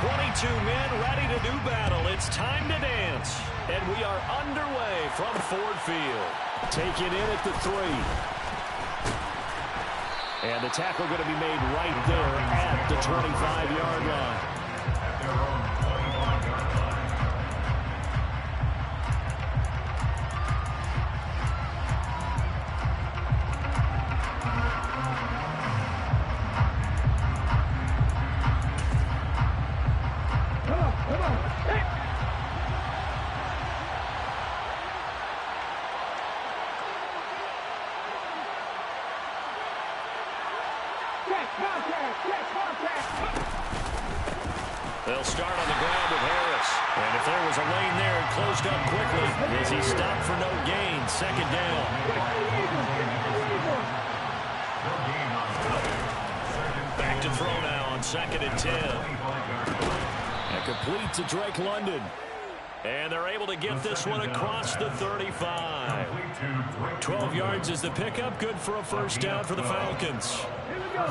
22 men ready to do battle. It's time to dance. And we are underway from Ford Field. Take it in at the 3. And the tackle going to be made right there at the 25-yard line. They'll start on the ground with Harris. And if there was a lane there, it closed up quickly as he stopped for no gain. Second down. Back to throw now on 2nd and 10. And complete to Drake London. And they're able to get this one across the 35. 12 yards is the pickup. Good for a first down for the Falcons. Here we go.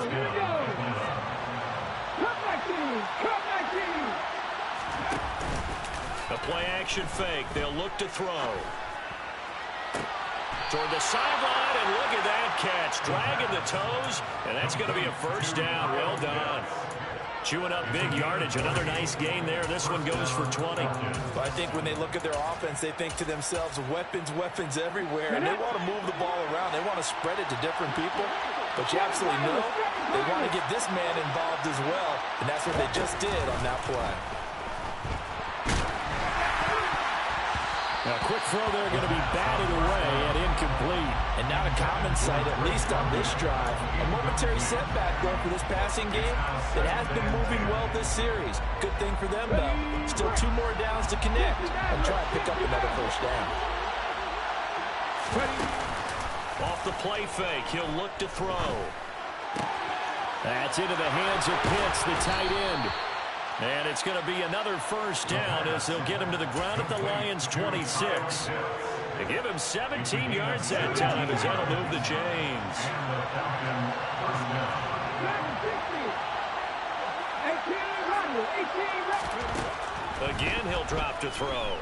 Come back to you. A play-action fake. They'll look to throw. Toward the sideline, and look at that catch. Dragging the toes, and that's going to be a first down. Well done. Chewing up big yardage. Another nice gain there. This one goes for 20. But I think when they look at their offense, they think to themselves, weapons everywhere, and they want to move the ball around. They want to spread it to different people. But you absolutely know they want to get this man involved as well, and that's what they just did on that play. A quick throw there going to be batted away and incomplete. And not a common sight, at least on this drive. A momentary setback, though, for this passing game. It has been moving well this series. Good thing for them, though. Still 2 more downs to connect and try to pick up another first down. Off the play fake, he'll look to throw. That's into the hands of Pitts, the tight end. And it's going to be another first down as they'll get him to the ground at the Lions' 26. They give him 17 yards that time as that'll move the chains. Again, he'll drop to throw.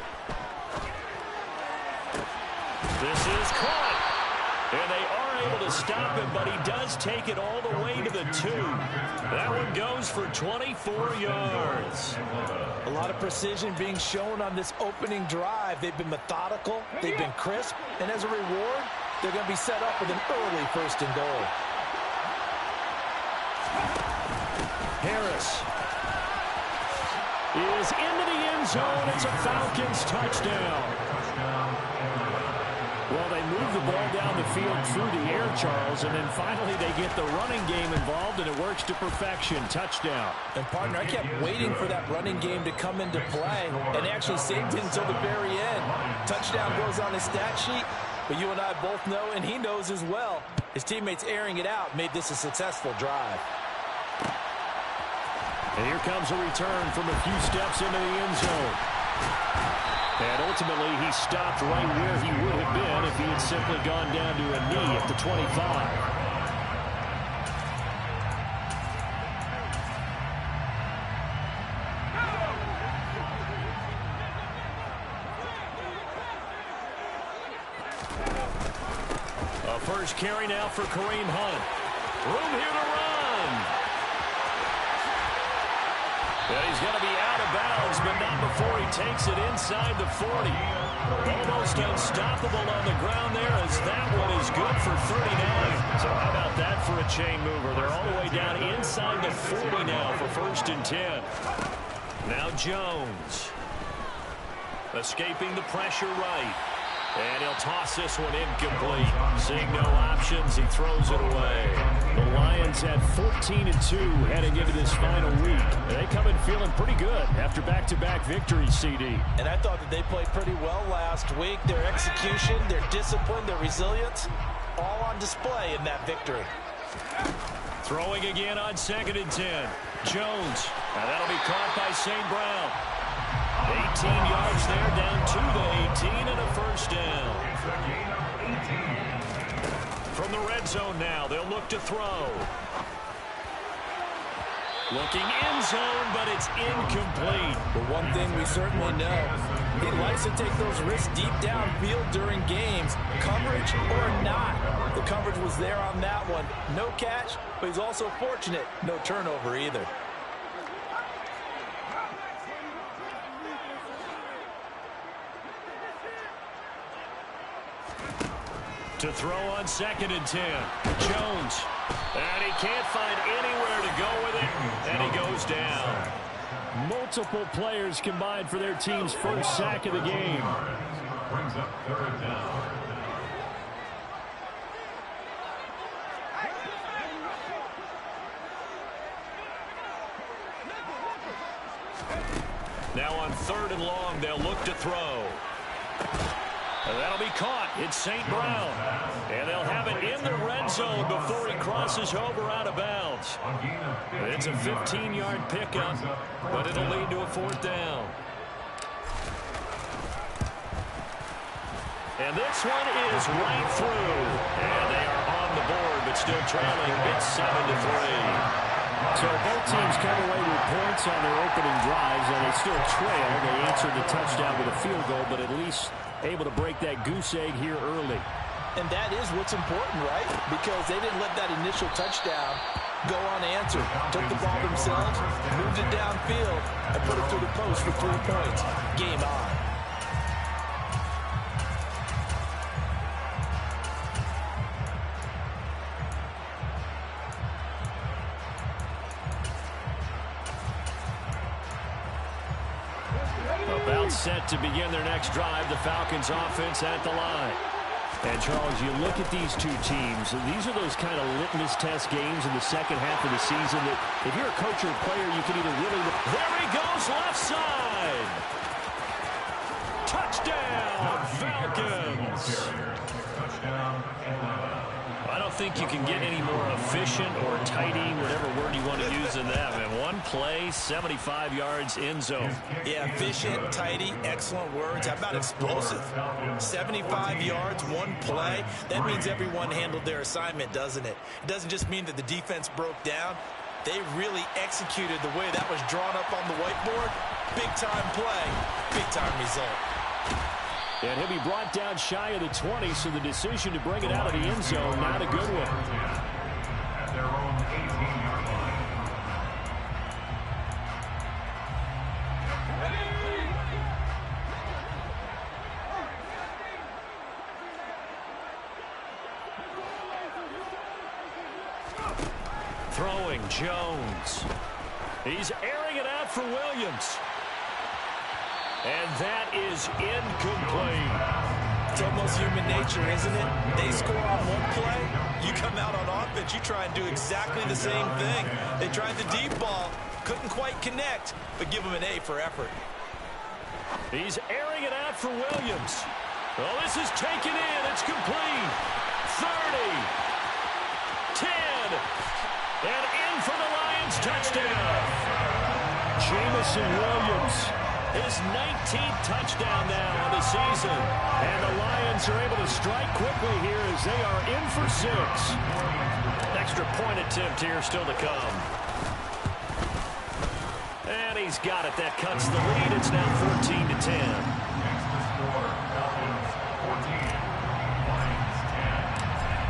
This is caught. And they are able to stop him, but he does take it all the way to the 2. That one goes for 24 yards. A lot of precision being shown on this opening drive. They've been methodical, they've been crisp, and as a reward, they're going to be set up with an early 1st and goal. Harris is into the end zone. It's a Falcons touchdown. Well, they move the ball down the field through the air, Charles, and then finally they get the running game involved, and it works to perfection. Touchdown. And, partner, I kept waiting for that running game to come into play, and actually saved it until the very end. Touchdown goes on his stat sheet, but you and I both know, and he knows as well, his teammates airing it out made this a successful drive. And here comes a return from a few steps into the end zone. And ultimately, he stopped right where he would have been if he had simply gone down to a knee at the 25. A first carry now for Kareem Hunt. Room here to run. And he's going to be out of bounds, but not before he takes it inside the 40. Almost unstoppable on the ground there as that one is good for 39. So how about that for a chain mover? They're all the way down inside the 40 now for 1st and 10. Now Jones. Escaping the pressure right. And he'll toss this one incomplete. Seeing no options, he throws it away. The Lions at 14-2 heading into this final week. They come in feeling pretty good after back-to-back victories, CD. And I thought that they played pretty well last week. Their execution, their discipline, their resilience, all on display in that victory. Throwing again on 2nd and 10. Jones. Now that'll be caught by St. Brown. 18 yards there, down to the 18, and a first down. From the red zone now, they'll look to throw. Looking end zone, but it's incomplete. But one thing we certainly know, he likes to take those risks deep downfield during games, coverage or not. The coverage was there on that one. No catch, but he's also fortunate. No turnover either. To throw on 2nd and 10. Jones. And he can't find anywhere to go with it. And he goes down. Multiple players combined for their team's first sack of the game. Brings up 3rd down. Now on 3rd and long, they'll look to throw. And that'll be caught. It's St. Brown. And they'll have it in the red zone before he crosses over out of bounds. It's a 15-yard pickup, but it'll lead to a 4th down. And this one is right through. And they are on the board, but still trailing. It's 7-3. So both teams come away with points on their opening drives, and they still trail. They answered the touchdown with a field goal, but at least able to break that goose egg here early. And that is what's important, right? Because they didn't let that initial touchdown go unanswered. Took the ball themselves, moved it downfield, and put it through the post for 3 points. Game on. About set to begin their next drive, the Falcons offense at the line. And Charles, you look at these two teams, these are those kind of litmus test games in the second half of the season that if you're a coach or a player, you can either really... There he goes, left side. Touchdown, Falcons. Touchdown, I don't think you can get any more efficient or tidy, whatever word you want to use in that. Man, one play, 75 yards in zone. Yeah, efficient, tidy, excellent words. How about explosive? 75 yards, one play. That means everyone handled their assignment, doesn't it? It doesn't just mean that the defense broke down. They really executed the way that was drawn up on the whiteboard. Big-time play, big-time result. And he'll be brought down shy of the 20, so the decision to bring it out of the end zone, not a good one. At their own 18-yard line. Throwing Jones. He's airing it out for Williams. And that is incomplete. It's almost human nature, isn't it? They score on one play, you come out on offense, you try and do exactly the same thing. They tried the deep ball, couldn't quite connect, but give them an A for effort. He's airing it out for Williams. Oh, this is taken in. It's complete. 30. 10. And in for the Lions touchdown. Jamison Williams. His 19th touchdown now on the season. And the Lions are able to strike quickly here as they are in for 6. Extra point attempt here still to come. And he's got it. That cuts the lead. It's now 14-10. Next to score, Falcons 14, Lions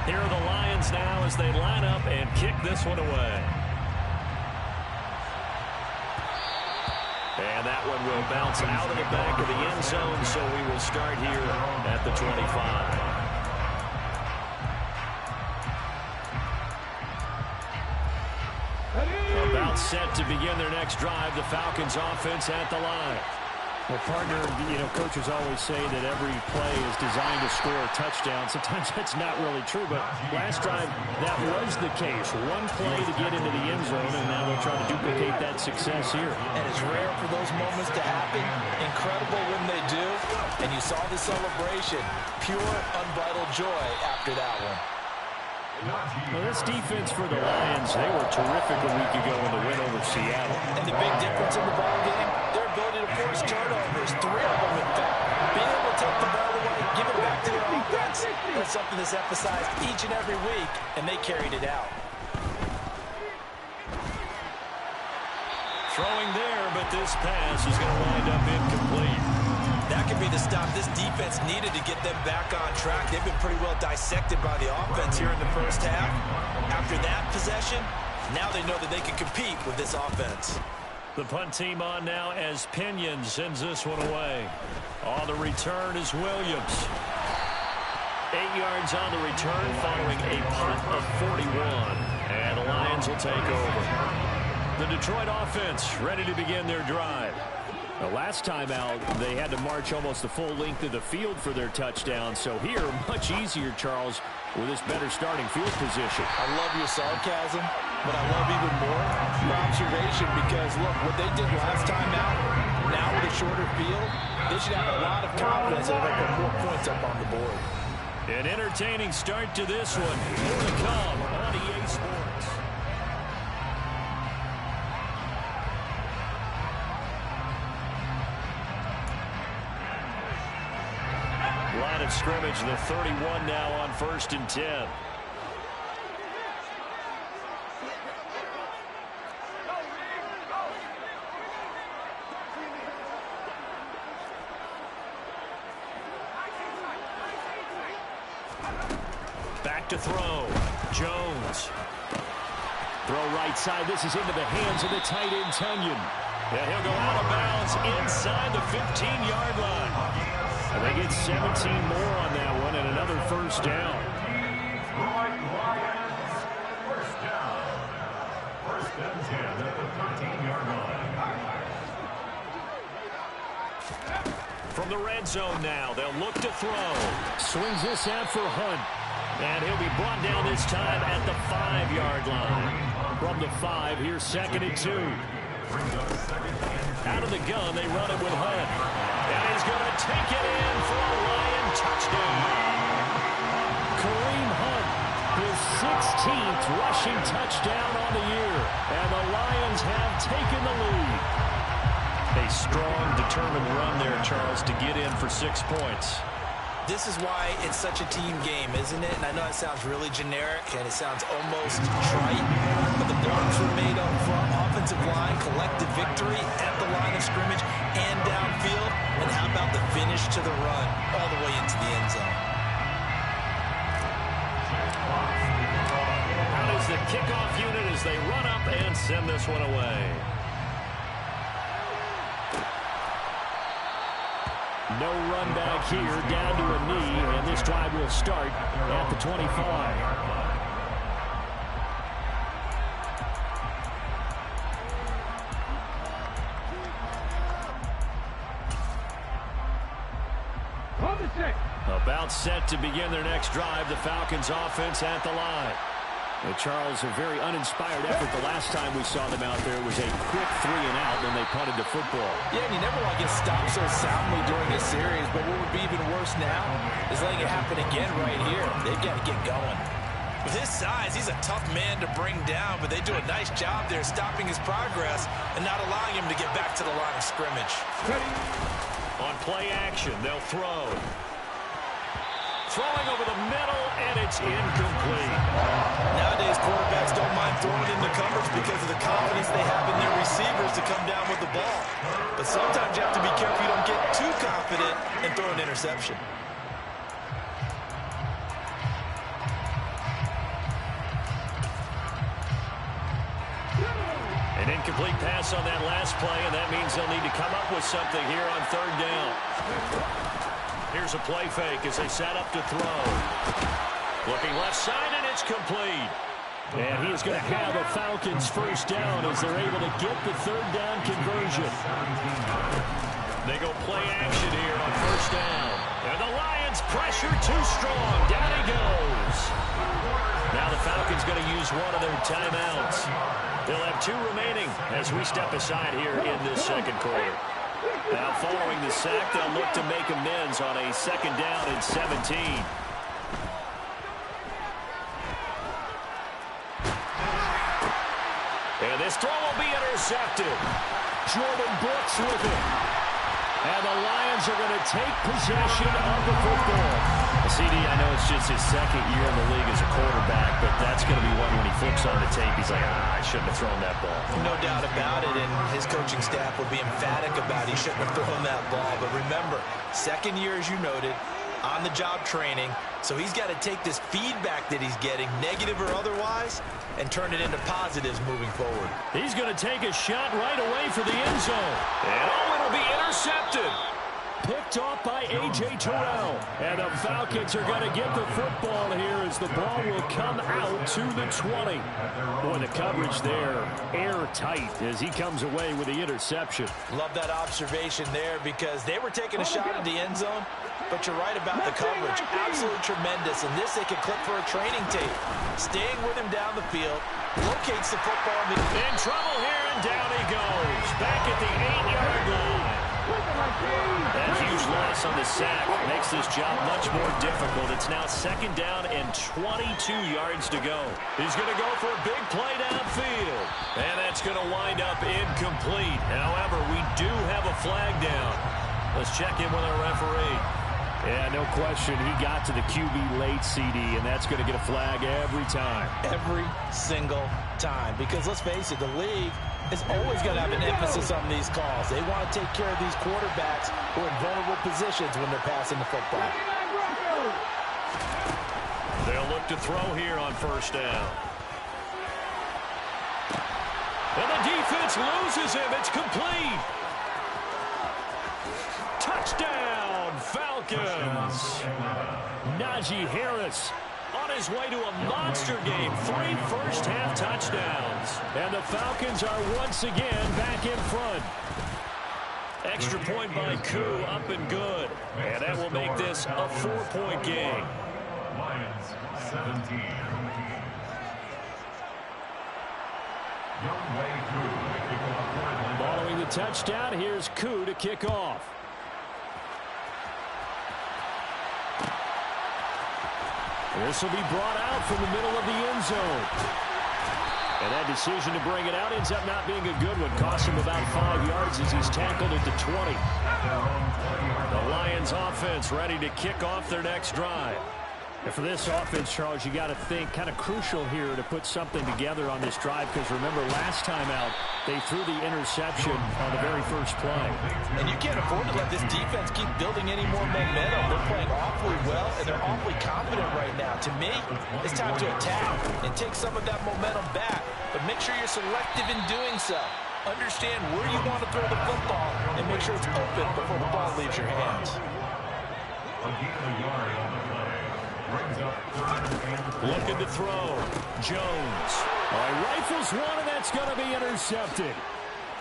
10. Here are the Lions now as they line up and kick this one away. And that one will bounce out of the back of the end zone, so we will start here at the 25. About set to begin their next drive, the Falcons offense at the line. Well, partner, coaches always say that every play is designed to score a touchdown. Sometimes that's not really true, but last drive, that was the case. One play to get into the end zone, and now they'll try to duplicate that success here. And it's rare for those moments to happen. Incredible when they do. And you saw the celebration. Pure, unbridled joy after that one. Well, this defense for the Lions, they were terrific a week ago in the win over Seattle. And the big difference in the ball game, their ability to force turnovers, 3 of them in fact. Being able to take the ball away, give it back to their offense, that's something that's emphasized each and every week, and they carried it out. Throwing there, but this pass is going to wind up incomplete. That could be the stop this defense needed to get them back on track. They've been pretty well dissected by the offense here in the first half. After that possession, now they know that they can compete with this offense. The punt team on now as Pinion sends this one away. On the return is Williams. 8 yards on the return following a punt of 41. And the Lions will take over. The Detroit offense ready to begin their drive. The last time out, they had to march almost the full length of the field for their touchdown. So here, much easier, Charles, with this better starting field position. I love your sarcasm, but I love even more your observation because, look, what they did last time out, now with a shorter field, they should have a lot of confidence that they're going to put more points up on the board. An entertaining start to this one. More to come on EA Sports. Line of scrimmage, the 31 now on 1st and 10. Back to throw. Jones. Throw right side. This is into the hands of the tight end, Tunyon. And he'll go out of bounds inside the 15-yard line. And they get 17 more on that one and another first down. Lions, first down. First and 10 at the 13-yard line. From the red zone now, they'll look to throw. Swings this out for Hunt. And he'll be brought down this time at the 5-yard line. From the 5, here's 2nd and 2. Out of the gun, they run it with Hunt. And he's going to take it in for a Lion touchdown. Kareem Hunt, his 16th rushing touchdown on the year. And the Lions have taken the lead. A strong, determined run there, Charles, to get in for 6 points. This is why it's such a team game, isn't it? And I know it sounds really generic and it sounds almost trite, but the blocks were made up front, offensive line, collective victory at the line of scrimmage and downfield. And how about the finish to the run all the way into the end zone? Out is the kickoff unit as they run up and send this one away. No run back here, down to a knee, and this drive will start at the 25. About set to begin their next drive, the Falcons offense at the line. Charles, a very uninspired effort. The last time we saw them out there was a quick 3 and out when they punted the football. Yeah, and you never want to get stopped so soundly during a series, but what would be even worse now is letting it happen again right here. They've got to get going. With his size, he's a tough man to bring down, but they do a nice job there stopping his progress and not allowing him to get back to the line of scrimmage. On play action, they'll throw. Throwing over the middle, and it's incomplete. Nowadays, quarterbacks don't mind throwing in the coverage because of the confidence they have in their receivers to come down with the ball. But sometimes you have to be careful you don't get too confident and throw an interception. An incomplete pass on that last play, and that means they'll need to come up with something here on 3rd down. Here's a play fake as they set up to throw. Looking left side, and it's complete. And he is going to have a Falcons first down as they're able to get the 3rd down conversion. They go play action here on 1st down. And the Lions pressure too strong. Down he goes. Now the Falcons going to use one of their timeouts. They'll have 2 remaining as we step aside here in this 2nd quarter. Now following the sack, they'll look to make amends on a 2nd down and 17. And this throw will be intercepted. Jordan Brooks with it. And the Lions are going to take possession of the football. CD, I know it's just his 2nd year in the league as a quarterback, but that's going to be one when he flips on the tape. He's like, I shouldn't have thrown that ball. No doubt about it, and his coaching staff would be emphatic about he shouldn't have thrown that ball. But remember, second year, as you noted, on-the-job training. So he's got to take this feedback that he's getting, negative or otherwise, and turn it into positives moving forward. He's going to take a shot right away for the end zone. And it'll be intercepted. Picked off by A.J. Terrell. And the Falcons are going to get the football here as the ball will come out to the 20. Boy, the coverage there, airtight as he comes away with the interception. Love that observation there because they were taking a shot at the end zone, but you're right about the coverage. Absolutely tremendous. And this they could clip for a training tape. Staying with him down the field, locates the football. In trouble here, and down he goes. Back at the 8-yard line. That huge loss on the sack makes this job much more difficult. It's now second down and 22 yards to go. He's going to go for a big play downfield. And that's going to wind up incomplete. However, we do have a flag down. Let's check in with our referee. Yeah, no question. He got to the QB late, CD, and that's going to get a flag every time. Every single time. Because let's face it, the league is always going to have an emphasis on these calls. They want to take care of these quarterbacks who are in vulnerable positions when they're passing the football. They'll look to throw here on first down. And the defense loses him. It's complete. Touchdown, Falcons. Najee Harris on his way to a monster game. 3 first-half touchdowns. And the Falcons are once again back in front. Extra point by Quil, up and good. And that will make this a 4-point game. Lions 17. Following the touchdown, here's Quil to kick off. This will be brought out from the middle of the end zone. And that decision to bring it out ends up not being a good one. Cost him about 5 yards as he's tackled at the 20. The Lions offense ready to kick off their next drive. And for this offense, Charles, you got to think kind of crucial here to put something together on this drive, because remember last time out they threw the interception on the very first play. And you can't afford to let this defense keep building any more momentum. They're playing awfully well, and they're awfully confident right now. To me, it's time to attack and take some of that momentum back, but make sure you're selective in doing so. Understand where you want to throw the football and make sure it's open before the ball leaves your hands. Looking to throw. Jones. Rifles one, and that's going to be intercepted.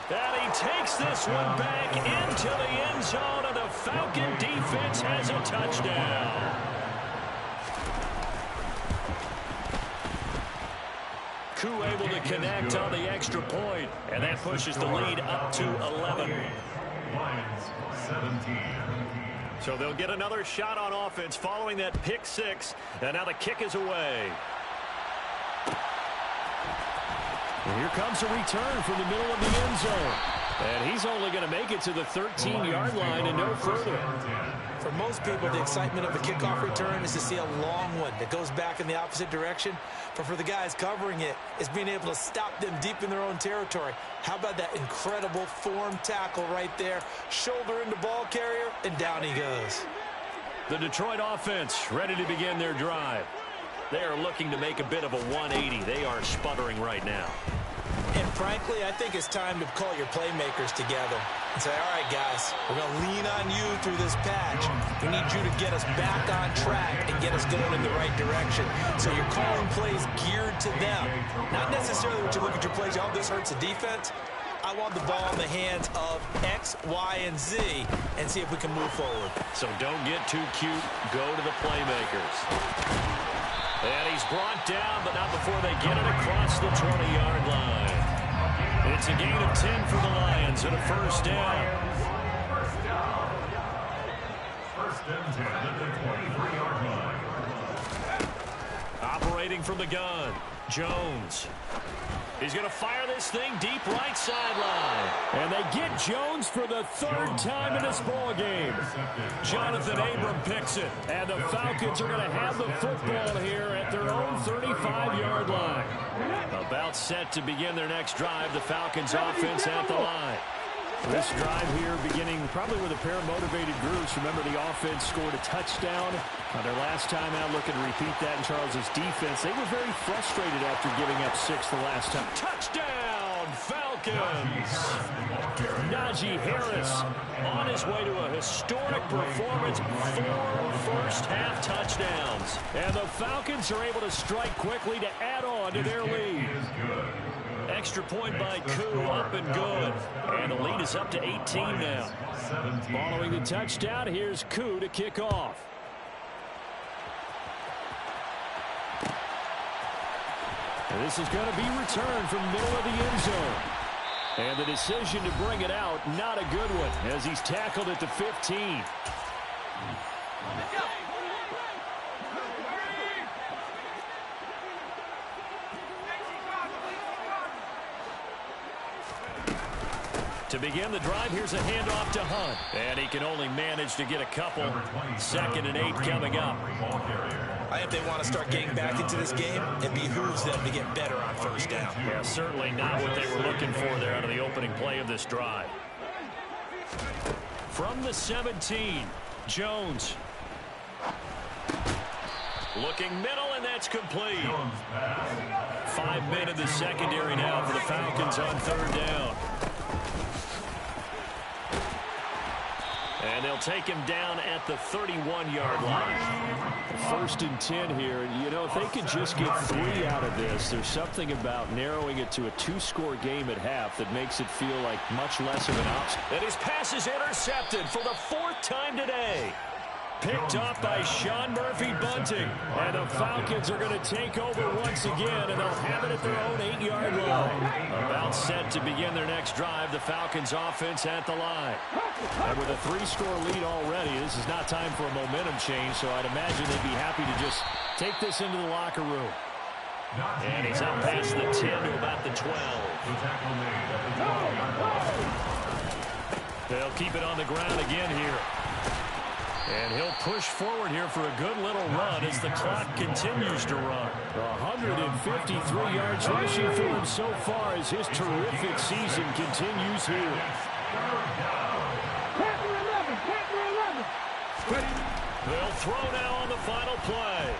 And he takes this one back into the end zone, and the Falcon defense has a touchdown. Quil able to connect on the extra point, and that pushes the lead up to 11. Lions 17. So they'll get another shot on offense following that pick six, and now the kick is away. And here comes a return from the middle of the end zone. And he's only going to make it to the 13-yard line and no further. For most people, the excitement of a kickoff return is to see a long one that goes back in the opposite direction. But for the guys covering it, it's being able to stop them deep in their own territory. How about that incredible form tackle right there? Shoulder into ball carrier, and down he goes. The Detroit offense ready to begin their drive. They are looking to make a bit of a 180. They are sputtering right now. And frankly, I think it's time to call your playmakers together and say, all right, guys, we're going to lean on you through this patch. We need you to get us back on track and get us going in the right direction. So you're calling plays geared to them. Not necessarily when you look at your plays, oh, this hurts the defense. I want the ball in the hands of X, Y, and Z and see if we can move forward. So don't get too cute. Go to the playmakers. And he's brought down, but not before they get it across the 20-yard line. It's a gain of 10 for the Lions and a first down. First and 10 at the 23-yard line. Operating from the gun, Jones. He's going to fire this thing deep right sideline. And they get Jones for the third time in this ball game. Jonathan Abram picks it. And the Falcons are going to have the football here at their own 35-yard line. About set to begin their next drive. The Falcons offense at the line. This drive here beginning probably with a pair of motivated groups. Remember, the offense scored a touchdown. Their last time out, looking to repeat that in Charles's defense. They were very frustrated after giving up 6 the last time. Touchdown, Falcons! Najee Harris on his way to a historic performance. 4 first-half touchdowns. And the Falcons are able to strike quickly to add on to their lead. Extra point by Quil, up and good. And the lead is up to 18 now. Following the touchdown, here's Quil to kick off. And this is going to be returned from middle of the end zone. And the decision to bring it out, not a good one, as he's tackled at the 15. To begin the drive, here's a handoff to Hunt. And he can only manage to get a couple. 2nd and 8 coming up. I think they want to start getting back into this game. It behooves them to get better on first down. Yeah, certainly not what they were looking for there out of the opening play of this drive. From the 17, Jones. Looking middle, and that's complete. 5 men in the secondary now for the Falcons on 3rd down. And they'll take him down at the 31-yard line. 1st and 10 here. You know, if they could just get 3 out of this, there's something about narrowing it to a 2-score game at half that makes it feel like much less of an option. And his pass is intercepted for the 4th time today. Picked off by Sean Murphy Bunting. And the Falcons are going to take over once again, and they'll have it at their own 8-yard line. About set to begin their next drive, the Falcons offense at the line. And with a 3-score lead already, this is not time for a momentum change, so I'd imagine they'd be happy to just take this into the locker room. And he's up past the 10 to about the 12. They'll keep it on the ground again here. And he'll push forward here for a good little run as the clock continues to run. 153 yards rushing for him so far as his terrific season continues here. They'll throw now on the final play.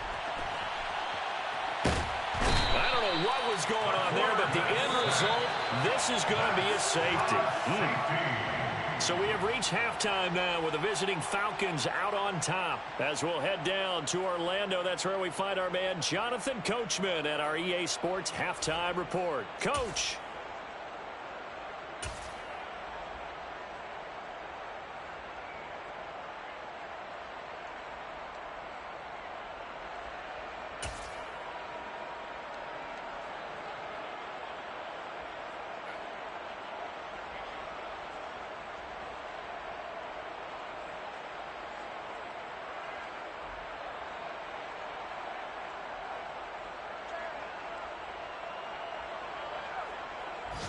I don't know what was going on there, but the end result, this is going to be a safety. So we have reached halftime now with the visiting Falcons out on top. As we'll head down to Orlando, that's where we find our man Jonathan Coachman at our EA Sports Halftime Report. Coach.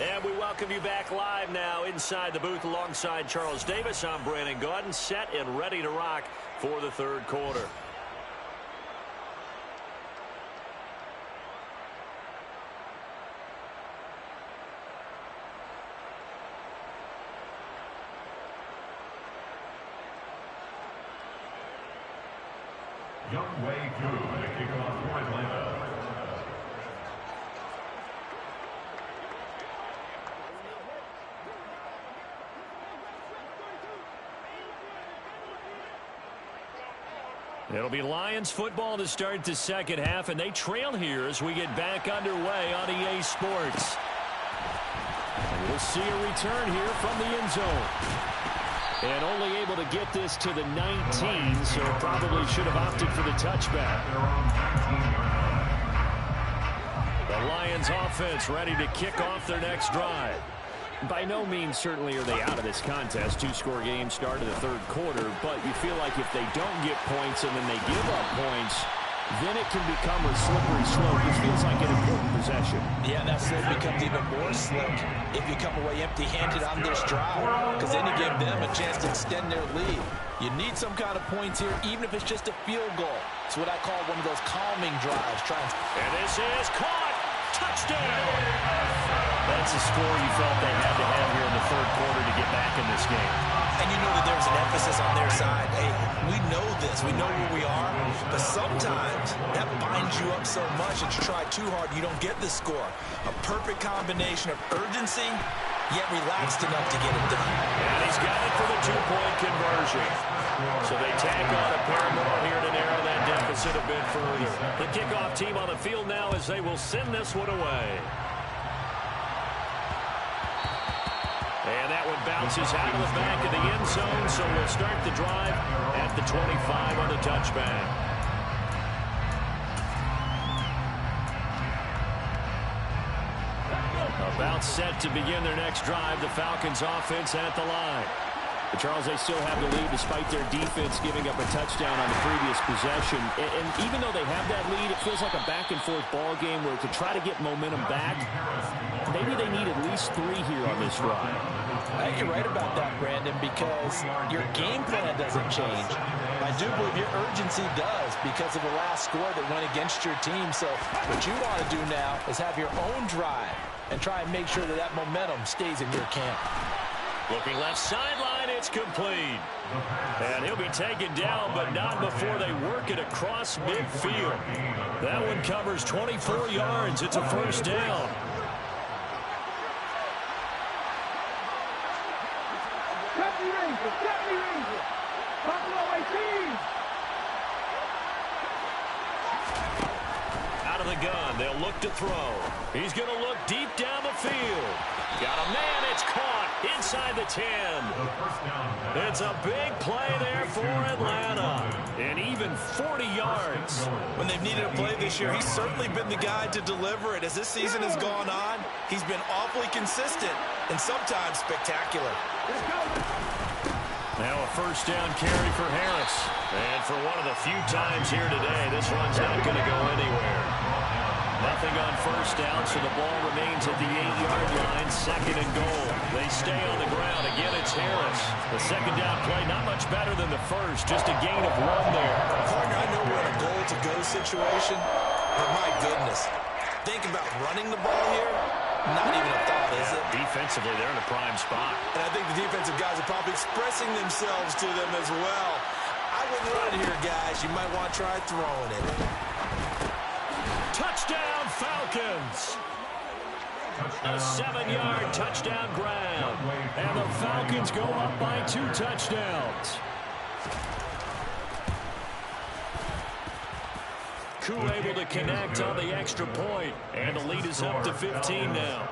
And we welcome you back live now inside the booth alongside Charles Davis. I'm Brandon Gaudin, set and ready to rock for the 3rd quarter. YR3 to kick off for Atlanta. It'll be Lions football to start the 2nd half, and they trail here as we get back underway on EA Sports. And we'll see a return here from the end zone. And only able to get this to the 19, so probably should have opted for the touchback. The Lions offense ready to kick off their next drive. By no means certainly are they out of this contest. 2-score game start of the 3rd quarter, but you feel like if they don't get points and then they give up points, then it can become a slippery slope. This feels like an important possession. Yeah, that slope becomes even more slick if you come away empty-handed on this drive, because then you give them a chance to extend their lead. You need some kind of points here, even if it's just a field goal. It's what I call one of those calming drives. And this is caught. Touchdown! That's a score you felt they had to have here in the 3rd quarter to get back game. And you know that there's an emphasis on their side. Hey, we know this. We know where we are. But sometimes that binds you up so much that you try too hard, you don't get the score. A perfect combination of urgency, yet relaxed enough to get it done. And he's got it for the two-point conversion. So they tack on a pair more here to narrow that deficit a bit further. The kickoff team on the field now as they will send this one away. And that one bounces out of the back of the end zone, so we'll start the drive at the 25 on the touchback. About set to begin their next drive, the Falcons offense at the line. But Charles, they still have the lead despite their defense giving up a touchdown on the previous possession. And even though they have that lead, it feels like a back-and-forth ball game where to try to get momentum back, maybe they need at least 3 here on this drive. I think you're right about that, Brandon, because your game plan doesn't change. I do believe your urgency does because of the last score that went against your team. So what you want to do now is have your own drive and try and make sure that that momentum stays in your camp. Looking left sideline, it's complete. And he'll be taken down, but not before they work it across midfield. That one covers 24 yards. It's a first down. Out of the gun, they'll look to throw. He's going to look deep down the field. Got a man, it's caught inside the 10. It's a big play there for Atlanta. And even 40 yards. When they've needed a play this year, he's certainly been the guy to deliver it. As this season has gone on, he's been awfully consistent and sometimes spectacular. Now a first down carry for Harris. And for one of the few times here today, this run's not going to go anywhere. Nothing on first down, so the ball remains at the 8-yard line, second and goal. They stay on the ground. Again, it's Harris. The second down play, not much better than the first, just a gain of 1 there. Partner, I know we're in a goal-to-go situation, but my goodness, think about running the ball here. Not even a thought, is it? Defensively, they're in a prime spot. And I think the defensive guys are probably expressing themselves to them as well. I wouldn't run it here, guys. You might want to try throwing it. Touchdown, Falcons! A 7-yard touchdown grab. And the Falcons go up by 2 touchdowns. Quil able to connect on the extra point. And the lead is up to 15 now.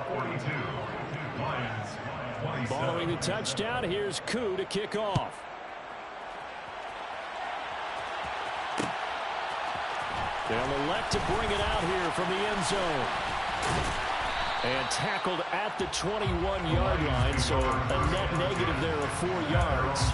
Following the touchdown, here's Quil to kick off. They'll elect to bring it out here from the end zone. And tackled at the 21-yard line, so a net negative there of 4 yards.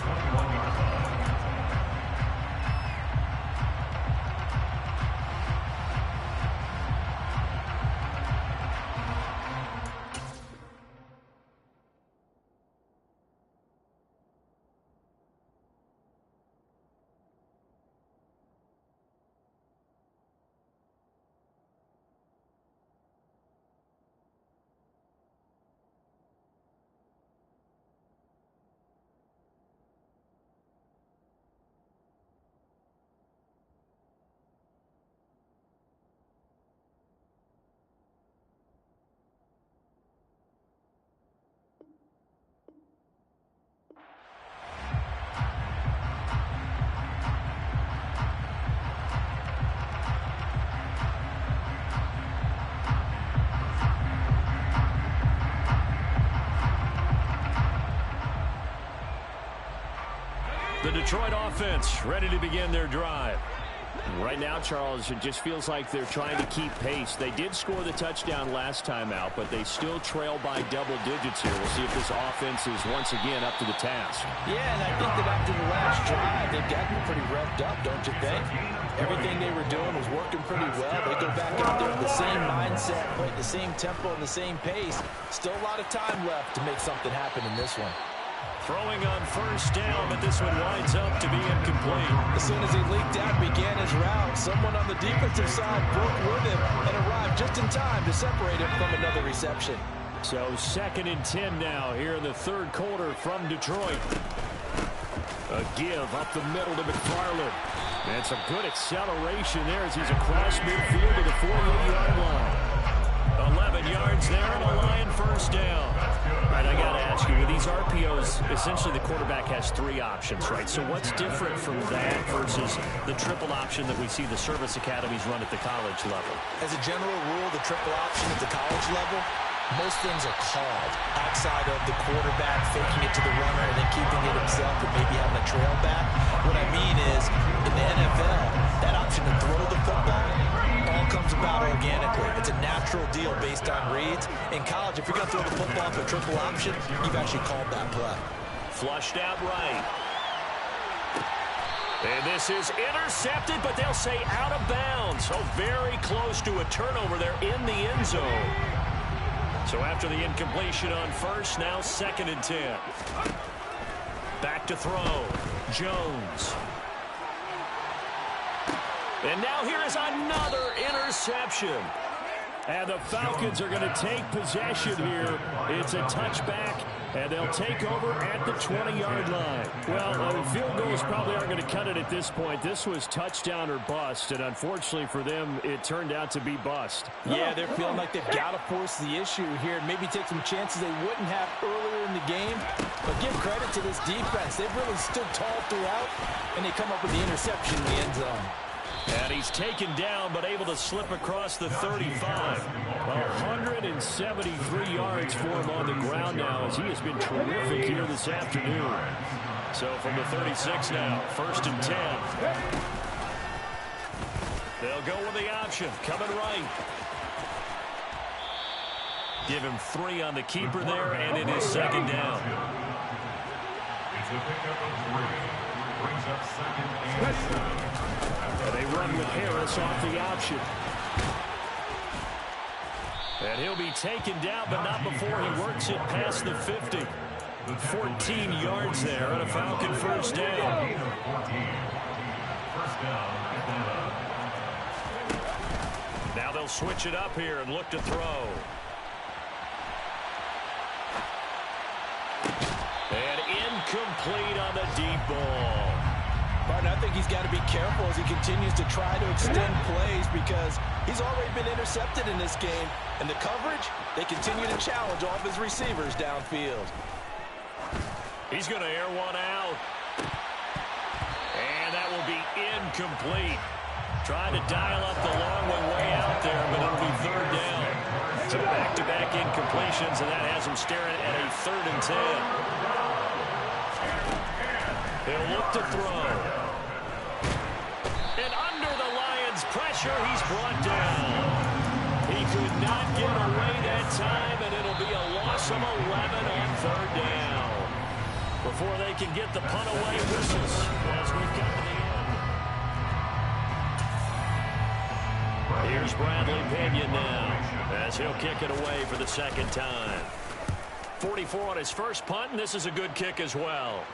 The Detroit offense ready to begin their drive. Right now, Charles, it just feels like they're trying to keep pace. They did score the touchdown last time out, but they still trail by double digits here. We'll see if this offense is once again up to the task. Yeah, and I think that after the last drive, they've gotten pretty revved up, don't you think? Everything they were doing was working pretty well. They go back out there with the same mindset, play at the same tempo and the same pace. Still a lot of time left to make something happen in this one. Throwing on first down, but this one winds up to be incomplete. As soon as he leaked out and began his route, someone on the defensive side broke with him and arrived just in time to separate him from another reception. So 2nd and 10 now here in the third quarter from Detroit. A give up the middle to McFarland. And some good acceleration there as he's across midfield to the 48-yard line. 11 yards there and a Lion first down. All right, I got to ask you, with these RPOs, essentially the quarterback has 3 options, right? So what's different from that versus the triple option that we see the service academies run at the college level? As a general rule, the triple option at the college level, most things are called outside of the quarterback faking it to the runner and then keeping it himself and maybe having a trail back. What I mean is, in the NFL, that option to throw the football all comes about organically. It's a natural deal based on reads. In college, if you're going to throw the football for triple option, you've actually called that play. Flushed out right. And this is intercepted, but they'll say out of bounds. So very close to a turnover there in the end zone. So after the incompletion on first, now 2nd and 10. Back to throw. Jones. And now here is another interception. And the Falcons are going to take possession here. It's a touchback, and they'll take over at the 20-yard line. Well, field goals probably aren't going to cut it at this point. This was touchdown or bust, and unfortunately for them, it turned out to be bust. Yeah, they're feeling like they've got to force the issue here and maybe take some chances they wouldn't have earlier in the game. But give credit to this defense. They've really stood tall throughout, and they come up with the interception in the end zone. And he's taken down, but able to slip across the 35. 173 yards for him on the ground now as he has been terrific here this afternoon. So from the 36 now, 1st and 10. They'll go with the option, coming right. Give him 3 on the keeper there, and it is 2nd down. It's a pickup of 3. Brings up 2nd and 7. And they run with Harris off the option. And he'll be taken down, but not before he works it past the 50. 14 yards there on a Falcon first down. Now they'll switch it up here and look to throw. And incomplete on the deep ball. Martin, I think he's got to be careful as he continues to try to extend plays because he's already been intercepted in this game. And the coverage, they continue to challenge all of his receivers downfield. He's going to air one out. And that will be incomplete. Trying to dial up the long one way out there, but it'll be 3rd down. So back-to-back incompletions, and that has him staring at a 3rd and 10. He'll look to throw. And under the Lions' pressure, he's brought down. He could not get away that time, and it'll be a loss of 11 on 3rd down. Before they can get the punt away, whistles as we've come to the end. Here's Bradley Pinion now as he'll kick it away for the 2nd time. 44 on his first punt, and this is a good kick as well.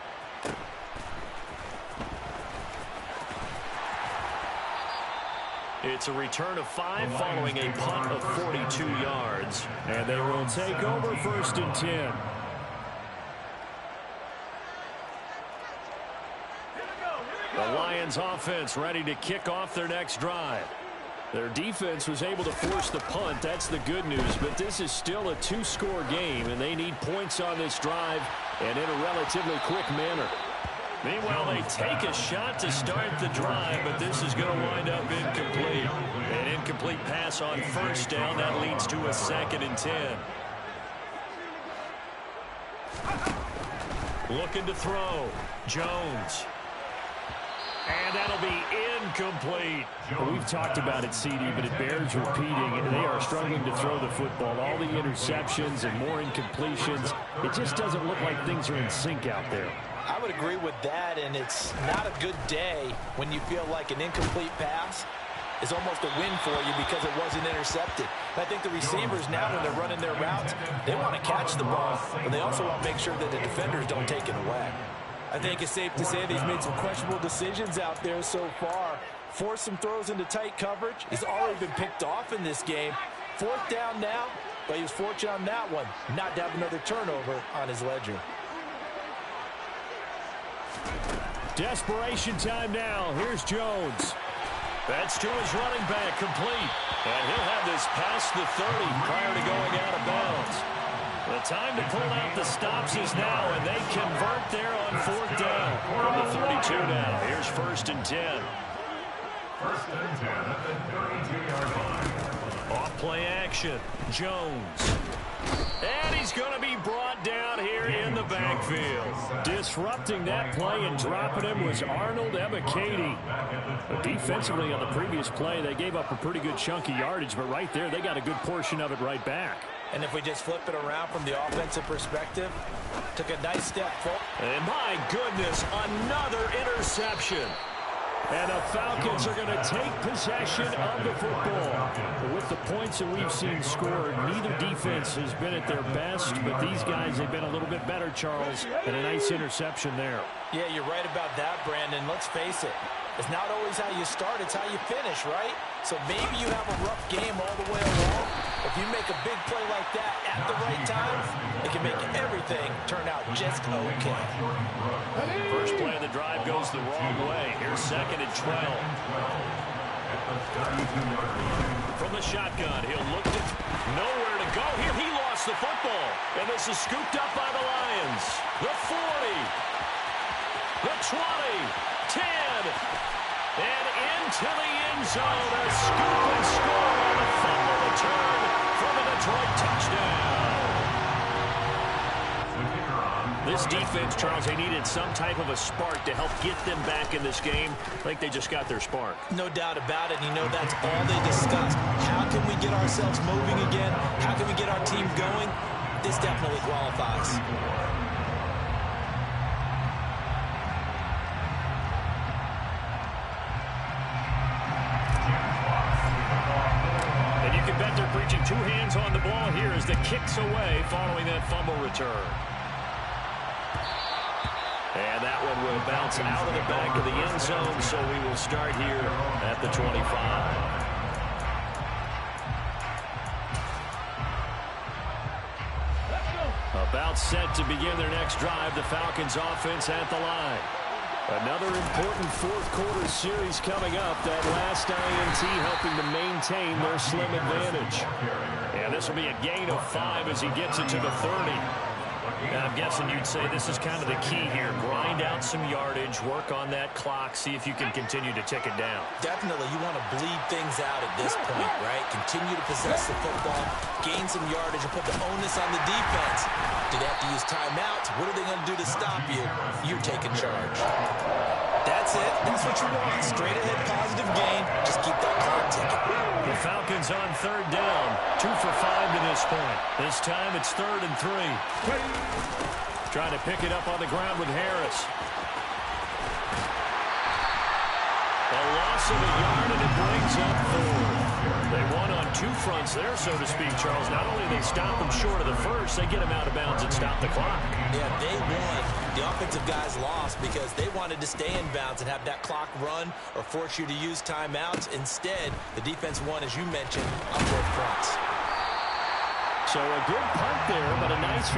It's a return of 5 following a punt of 42 yards. And they will take over 1st and 10. The Lions offense ready to kick off their next drive. Their defense was able to force the punt. That's the good news. But this is still a 2-score game, and they need points on this drive and in a relatively quick manner. Meanwhile, they take a shot to start the drive, but this is going to wind up incomplete. An incomplete pass on first down. That leads to a 2nd and 10. Looking to throw. Jones. And that'll be incomplete. Well, we've talked about it, CD, but it bears repeating. They are struggling to throw the football. All the interceptions and more incompletions. It just doesn't look like things are in sync out there. I would agree with that, and it's not a good day when you feel like an incomplete pass is almost a win for you because it wasn't intercepted. And I think the receivers now, when they're running their routes, they want to catch the ball, but they also want to make sure that the defenders don't take it away. I think it's safe to say that he's made some questionable decisions out there so far. Forced some throws into tight coverage. He's already been picked off in this game. 4th down now. but he was fortunate on that one not to have another turnover on his ledger. Desperation time now. Here's Jones. That's to his running back, complete. And he'll have this past the 30 prior to going out of bounds. The time to pull out the stops is now, and they convert there on 4th down. From the 32 now. Here's 1st and 10. 1st and 10 at the 32-yard line. Off play action. Jones. And he's going to be brought down here in the backfield. Disrupting that play and dropping him was Arnold WK18. Defensively on the previous play, they gave up a pretty good chunk of yardage, but right there, they got a good portion of it right back. And if we just flip it around from the offensive perspective, took a nice step forward. And my goodness, another interception. And the Falcons are going to take possession of the football. With the points that we've seen scored, neither defense has been at their best, but these guys have been a little bit better, Charles, and a nice interception there. Yeah, you're right about that, Brandon. Let's face it. It's not always how you start, it's how you finish, right? So maybe you have a rough game all the way along. If you make a big play like that at the right time, it can make everything turn out just okay. First play of the drive goes the wrong way. Here's 2nd and 12. From the shotgun, he'll look to nowhere to go. Here, he lost the football. And this is scooped up by the Lions. The 40. The 20. 10. And into the end zone. A scoop and score on the fumble return from a Detroit touchdown. This defense, Charles, they needed some type of a spark to help get them back in this game. I think they just got their spark. No doubt about it. You know, that's all they discussed. How can we get ourselves moving again? How can we get our team going? This definitely qualifies. And you can bet they're preaching 2 hands on the ball here as the kick's away following that fumble return. And that one will bounce out of the back of the end zone, so we will start here at the 25. About set to begin their next drive, the Falcons offense at the line. Another important 4th quarter series coming up. That last INT helping to maintain their slim advantage. And this will be a gain of 5 as he gets it to the 30. And I'm guessing you'd say this is kind of the key here. Grind out some yardage, work on that clock, see if you can continue to tick it down. Definitely, you want to bleed things out at this point, right? Continue to possess the football, gain some yardage, and put the onus on the defense. Do they have to use timeouts? What are they going to do to stop you? You're taking charge. That's it. That's what you want. Straight ahead, positive gain. Just keep that clock ticking. The Falcons on 3rd down. 2 for 5 to this point. This time it's 3rd and 3. Trying to pick it up on the ground with Harris. A loss of a yard, and it brings up 4. They won on 2 fronts there, so to speak, Charles. Not only they stop them short of the first, they get them out of bounds and stop the clock. Yeah, they won. The offensive guys lost because they wanted to stay in bounds and have that clock run or force you to use timeouts. Instead, the defense won, as you mentioned, on both fronts. So a good punt there, but a nice...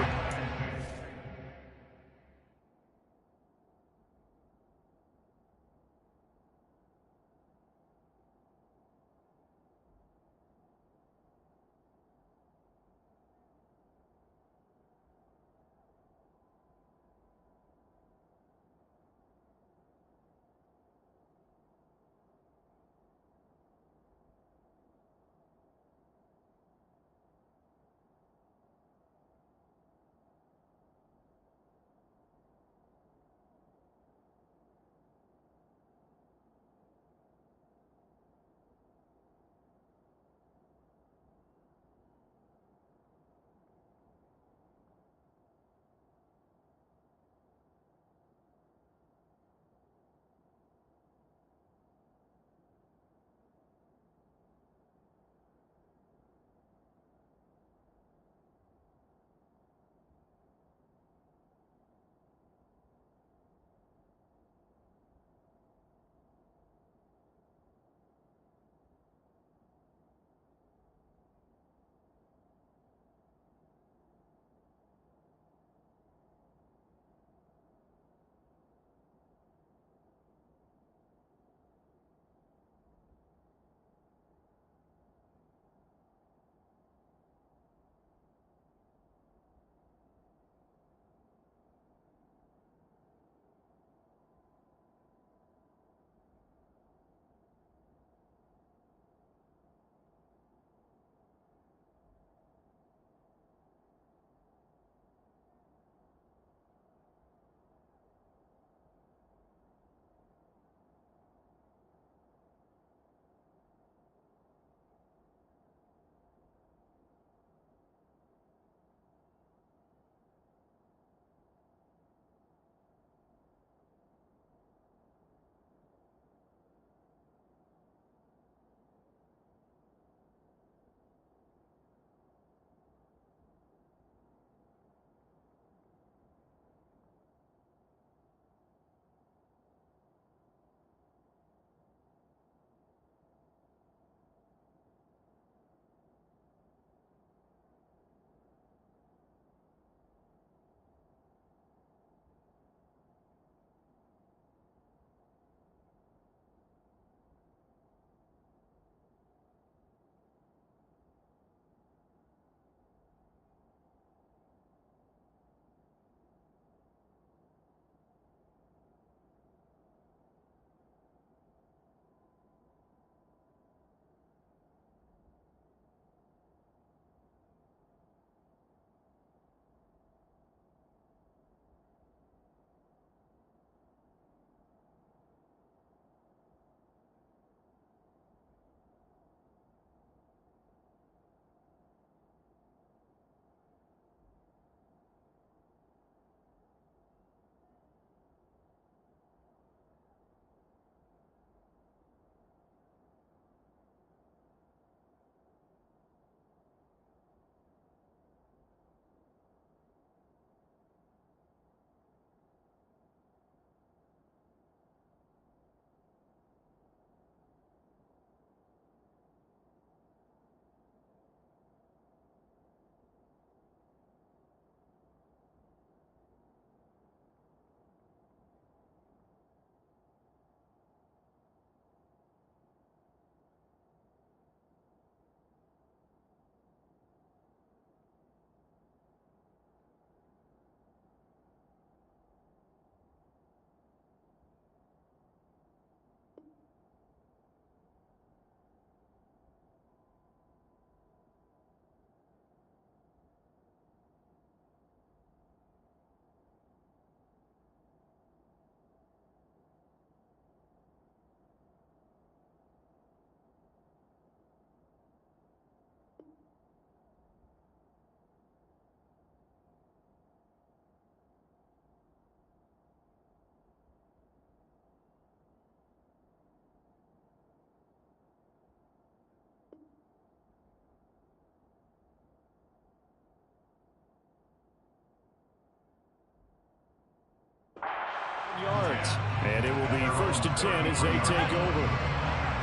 yards. And it will be 1st and 10 as they take over.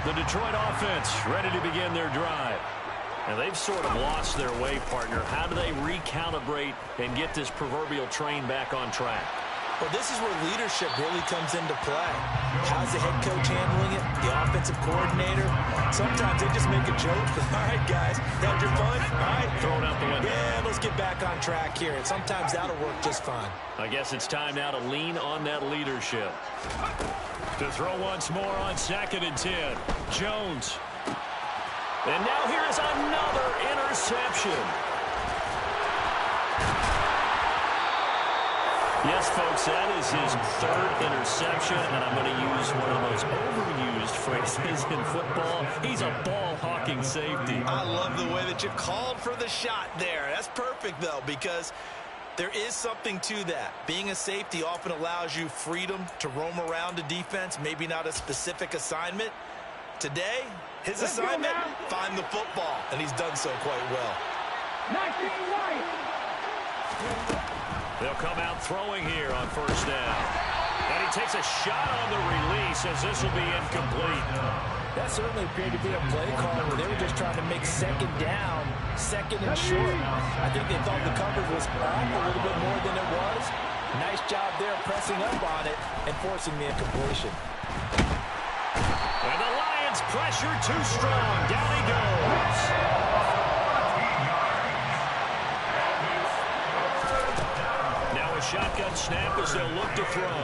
The Detroit offense ready to begin their drive. And they've sort of lost their way, partner. How do they recalibrate and get this proverbial train back on track? Well, this is where leadership really comes into play. How's the head coach handling it? The offensive coordinator? Sometimes they just make a joke. All right, guys, had your fun? All right. Throw it out the window. Yeah, let's get back on track here. And sometimes that'll work just fine. I guess it's time now to lean on that leadership. To throw once more on 2nd and 10. Jones. And now here is another interception. Yes, folks, that is his 3rd interception, and I'm going to use one of the most overused phrases in football. He's a ball-hawking safety. I love the way that you called for the shot there. That's perfect, though, because there is something to that. Being a safety often allows you freedom to roam around the defense, maybe not a specific assignment. Today, his assignment, find the football, and he's done so quite well. They'll come out throwing here on 1st down. And he takes a shot on the release as this will be incomplete. That certainly appeared to be a play call where they were just trying to make 2nd down, 2nd and short. I think they thought the coverage was off a little bit more than it was. Nice job there pressing up on it and forcing the incompletion. And the Lions pressure too strong. Down he goes. Now a shotgun snap as they'll look to throw.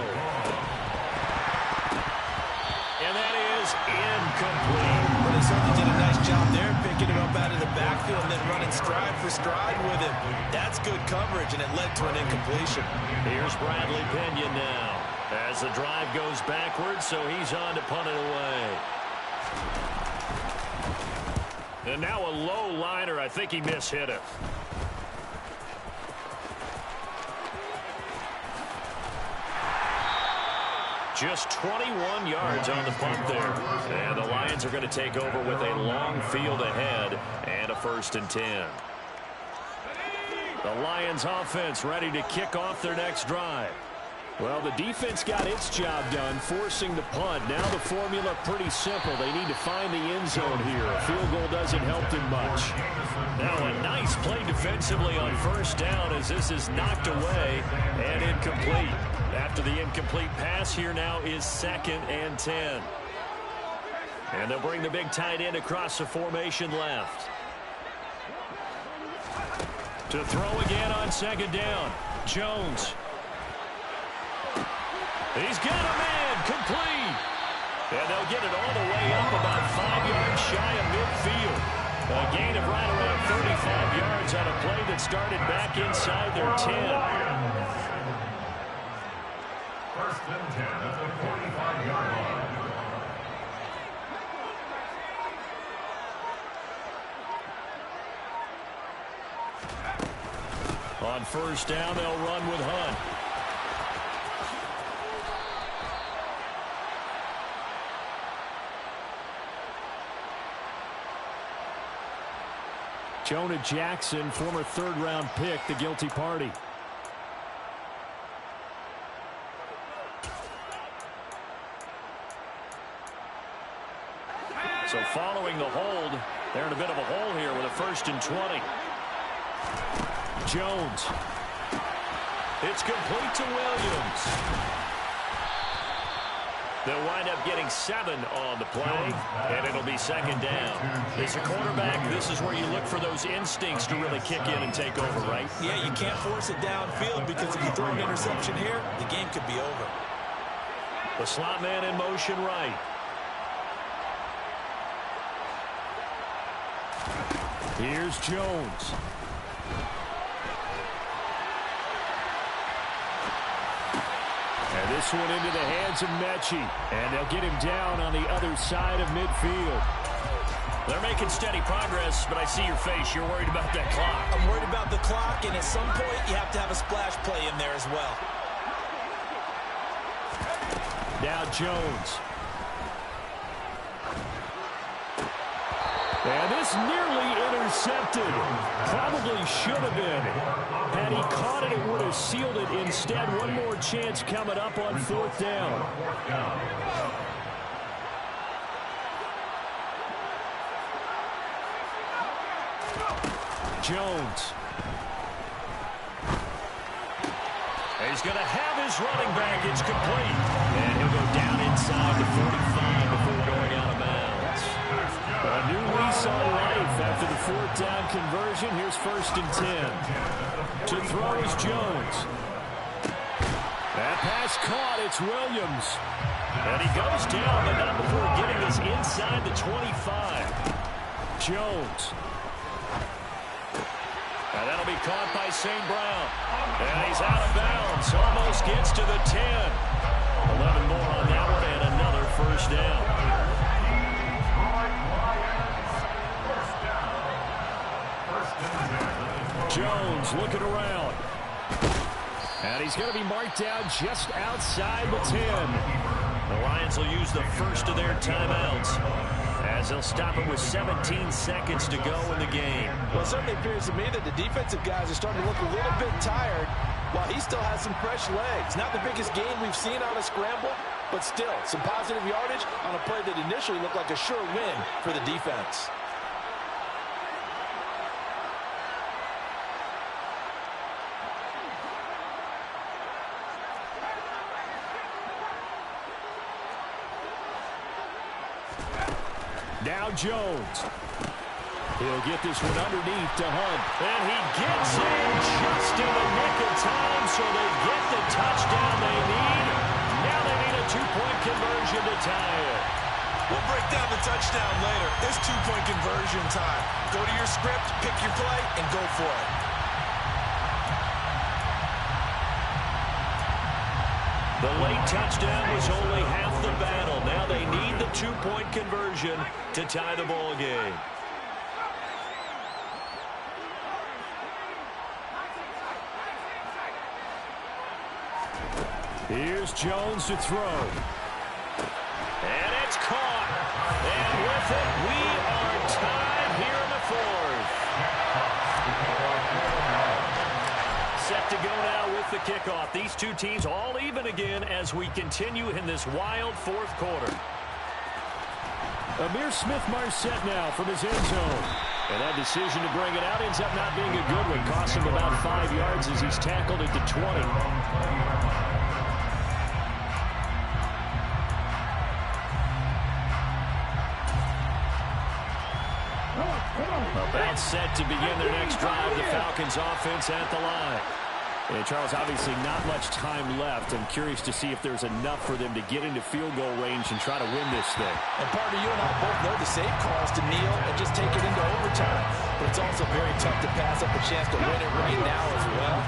And that is incomplete. Well, they certainly did a nice job there, picking him up out of the backfield and then running stride for stride with him. That's good coverage, and it led to an incompletion. Here's Bradley Pinion now as the drive goes backwards, so he's on to punt it away. And now a low liner. I think he mishit it. Just 21 yards on the punt there. And the Lions are going to take over with a long field ahead and a 1st and 10. The Lions offense ready to kick off their next drive. Well, the defense got its job done, forcing the punt. Now the formula pretty simple. They need to find the end zone here. A field goal doesn't help them much. Now a nice play defensively on 1st down as this is knocked away and incomplete. After the incomplete pass, here now is 2nd and 10. And they'll bring the big tight end across the formation left. To throw again on 2nd down. Jones. He's got a man complete. And they'll get it all the way up about 5 yards shy of midfield. A gain of right around 35 yards on a play that started back inside their 10. 1st and 10 at the 45-yard line. On 1st down, they'll run with Hunt. Jonah Jackson, former 3rd-round pick, the guilty party. So following the hold, they're in a bit of a hole here with a 1st and 20. Jones. It's complete to Williams. They'll wind up getting 7 on the play, and it'll be 2nd down. As a quarterback, this is where you look for those instincts to really kick in and take over, right? Yeah, you can't force it downfield because if you throw an interception here, the game could be over. The slot man in motion right. Here's Jones. And this one into the hands of Mechie. And they'll get him down on the other side of midfield. They're making steady progress, but I see your face. You're worried about that clock. I'm worried about the clock, and at some point, you have to have a splash play in there as well. Now Jones. And this nearly intercepted. Probably should have been. Had he caught it, it would have sealed it. Instead, one more chance coming up on 4th down. Jones. He's going to have his running back. It's complete. And he'll go down inside the 45 before going out of bounds. A new lease on life after the 4th down conversion. Here's 1st and 10. To throw is Jones. That pass caught. It's Williams. And he goes down, but not before getting this inside the 25. Jones. And that'll be caught by St. Brown. And he's out of bounds. Almost gets to the 10. 11 more on that one and another 1st down. Jones looking around. And he's going to be marked down just outside the 10. The Lions will use the first of their timeouts, as they'll stop it with 17 seconds to go in the game. Well, it certainly appears to me that the defensive guys are starting to look a little bit tired while he still has some fresh legs. Not the biggest gain we've seen on a scramble, but still some positive yardage on a play that initially looked like a sure win for the defense. Now Jones. He'll get this one underneath to Hunt. And he gets in just in the nick of time, so they get the touchdown they need. Now they need a 2-point conversion to tie it. We'll break down the touchdown later. It's 2-point conversion time. Go to your script, pick your play, and go for it. The late touchdown was only half the battle. Now they need the 2-point conversion to tie the ball game. Here's Jones to throw. And it's caught. And with it, we are tied here in the 4th. Set to go now with the kickoff. These two teams all even again as we continue in this wild 4th quarter. Amir Smith-Marset now from his end zone. And that decision to bring it out ends up not being a good one. Cost him about 5 yards as he's tackled at the 20. About set to begin their next drive. The Falcons offense at the line. And Charles, obviously not much time left. I'm curious to see if there's enough for them to get into field goal range and try to win this thing. And partner, you and I both know the safe call is to kneel and just take it into overtime. But it's also very tough to pass up a chance to win it right now as well.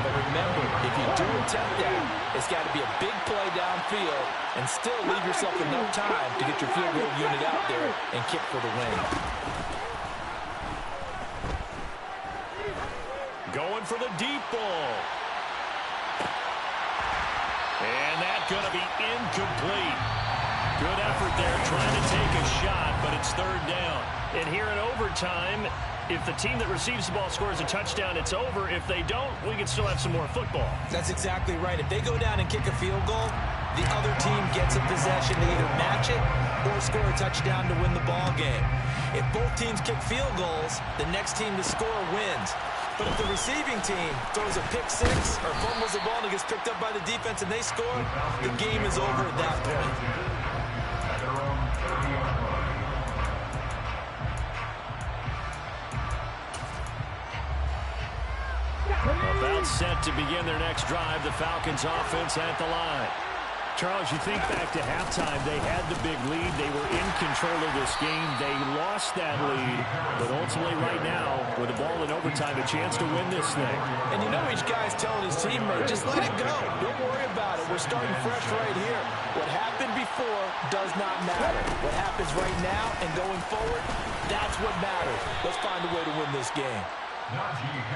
But remember, if you do attempt that, it's got to be a big play downfield and still leave yourself enough time to get your field goal unit out there and kick for the win. Going for the deep ball. And that's going to be incomplete. Good effort there trying to take a shot, but it's 3rd down. And here in overtime, if the team that receives the ball scores a touchdown, it's over. If they don't, we can still have some more football. That's exactly right. If they go down and kick a field goal, the other team gets a possession to either match it or score a touchdown to win the ball game. If both teams kick field goals, the next team to score wins. But if the receiving team throws a pick six or fumbles the ball and it gets picked up by the defense and they score, the game is over at that point. About set to begin their next drive, the Falcons offense at the line. Charles, you think back to halftime, they had the big lead. They were in control of this game. They lost that lead, but ultimately right now, with the ball in overtime, a chance to win this thing. And you know each guy's telling his teammate, just let it go. Don't worry about it. We're starting fresh right here. What happened before does not matter. What happens right now and going forward, that's what matters. Let's find a way to win this game.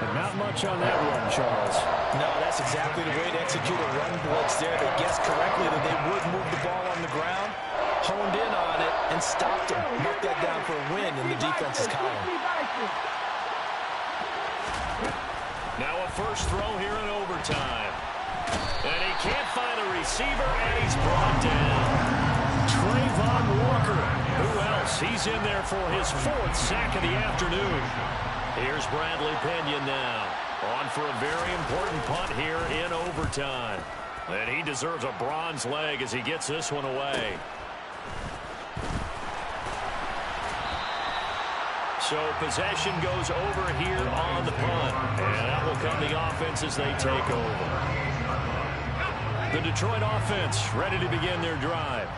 But not much on that run, Charles. No, that's exactly the way to execute a run blitz there. They guessed correctly that they would move the ball on the ground, honed in on it, and stopped them. Mark that down for a win in the defense's column. Now a first throw here in overtime. And he can't find a receiver, and he's brought down. Trayvon Walker. Who else? He's in there for his 4th sack of the afternoon. Here's Bradley Pinion now. On for a very important punt here in overtime. And he deserves a bronze leg as he gets this one away. So possession goes over here on the punt. And that will come the offense as they take over. The Detroit offense ready to begin their drive.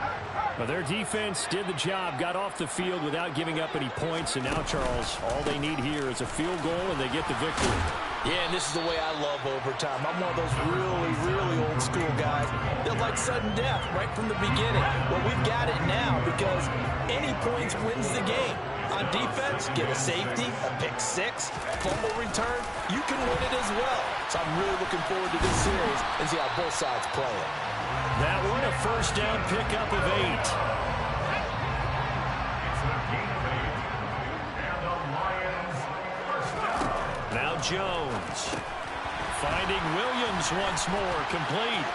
Well, their defense did the job, got off the field without giving up any points. And now, Charles, all they need here is a field goal and they get the victory. Yeah, and this is the way I love overtime. I'm one of those really, really old school guys that like sudden death right from the beginning. Well, we've got it now because any points wins the game. On defense, get a safety, a pick 6, fumble return, you can win it as well. So I'm really looking forward to this series and see how both sides play it. That one a first down pickup of 8. Now Jones. Finding Williams once more, complete.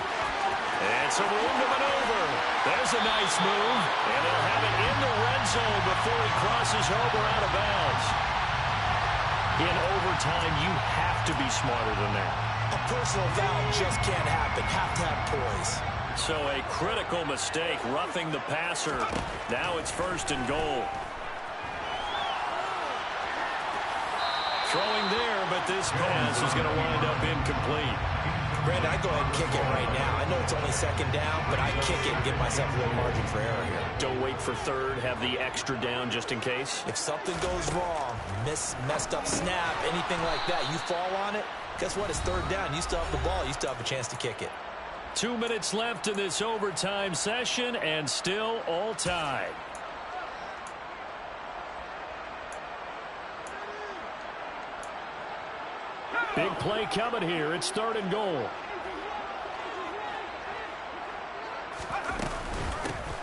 And some room to maneuver. There's a nice move. And they'll have it in the red zone before he crosses over out of bounds. In overtime, you have to be smarter than that. A personal foul just can't happen. Have to have poise. So a critical mistake, roughing the passer. Now it's 1st and goal. Throwing there, but this pass is going to wind up incomplete. Brandon, I go ahead and kick it right now. I know it's only 2nd down, but I kick it and give myself a little margin for error here. Don't wait for 3rd. Have the extra down just in case. If something goes wrong, messed up snap, anything like that, you fall on it, guess what? It's 3rd down. You still have the ball. You still have a chance to kick it. 2 minutes left in this overtime session, and still all tied. Big play coming here. It's 3rd and goal.